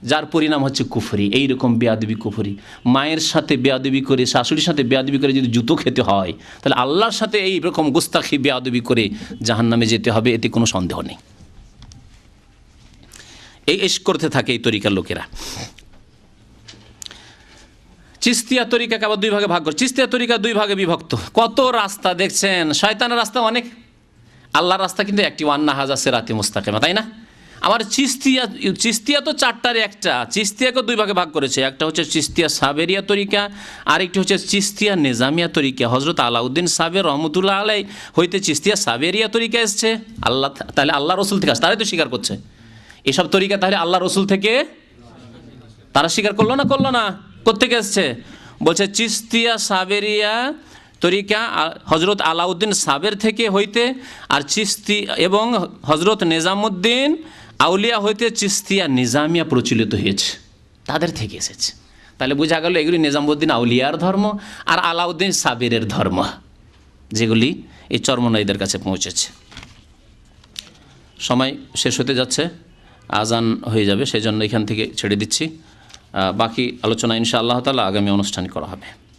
যার পরিণাম হচ্ছে কুফরি। এইরকম বেয়াদবি কুফরি। মায়ের সাথে বেয়াদবি করে, শাশুড়ির সাথে বেয়াদবি করে যদি জুতো খেতে হয়, তাহলে আল্লাহর সাথে এই রকম গুস্তাখি বেয়াদবি করে জাহান্নামে যেতে হবে, এতে কোনো সন্দেহ নেই। এই ইশক করতে থাকে এই তরিকার লোকেরা। চিস্তিয়া তরিকাকে আবার দুই ভাগে ভাগ করে। চিস্তিয়া তরিকা দুই ভাগে বিভক্ত। কত রাস্তা দেখছেন, শয়তানের রাস্তা অনেক, আল্লাহর রাস্তা কিন্তু একটি, ওয়ান্না হাজা সিরাতি মুস্তাকিমা, তাই না? আমার চিস্তিয়া তো চারটার একটা। চিস্তিয়াকে দুই ভাগে ভাগ করেছে। একটা হচ্ছে চিস্তিয়া সাবেরিয়া তরিকা, আরেকটি হচ্ছে চিস্তিয়া নিজামিয়া তরিকা। হজরত আলাউদ্দিন সাবের রহমতুল্লাহ আলাই হইতে চিস্তিয়া সাবেরিয়া তরিকা এসছে। আল্লাহ, তাহলে আল্লাহ রসুল থেকে আসছে, তারাই তো স্বীকার করছে এসব তরিকা, তাহলে আল্লাহ রসুল থেকে তারা স্বীকার করলো না? কোত্থেকে এসছে? বলছে চিস্তিয়া সাবেরিয়া তরিকা হজরত আলাউদ্দিন সাবের থেকে হইতে, আর চিস্তি এবং হজরত নিজামুদ্দিন আউলিয়া হইতে চিস্তিয়া নিজামিয়া প্রচলিত হয়েছে, তাদের থেকে এসেছে। তাহলে বোঝা গেল এগুলি নিজামুদ্দিন আউলিয়ার ধর্ম আর আলাউদ্দিন সাবেরের ধর্ম, যেগুলি এই চরমনাইদের কাছে পৌঁছেছে। সময় শেষ হতে যাচ্ছে, আজান হয়ে যাবে, সেই জন্য এখান থেকে ছেড়ে দিচ্ছি। বাকি আলোচনা ইনশাআল্লাহ তাআলা আগামী অনুষ্ঠানে করা হবে।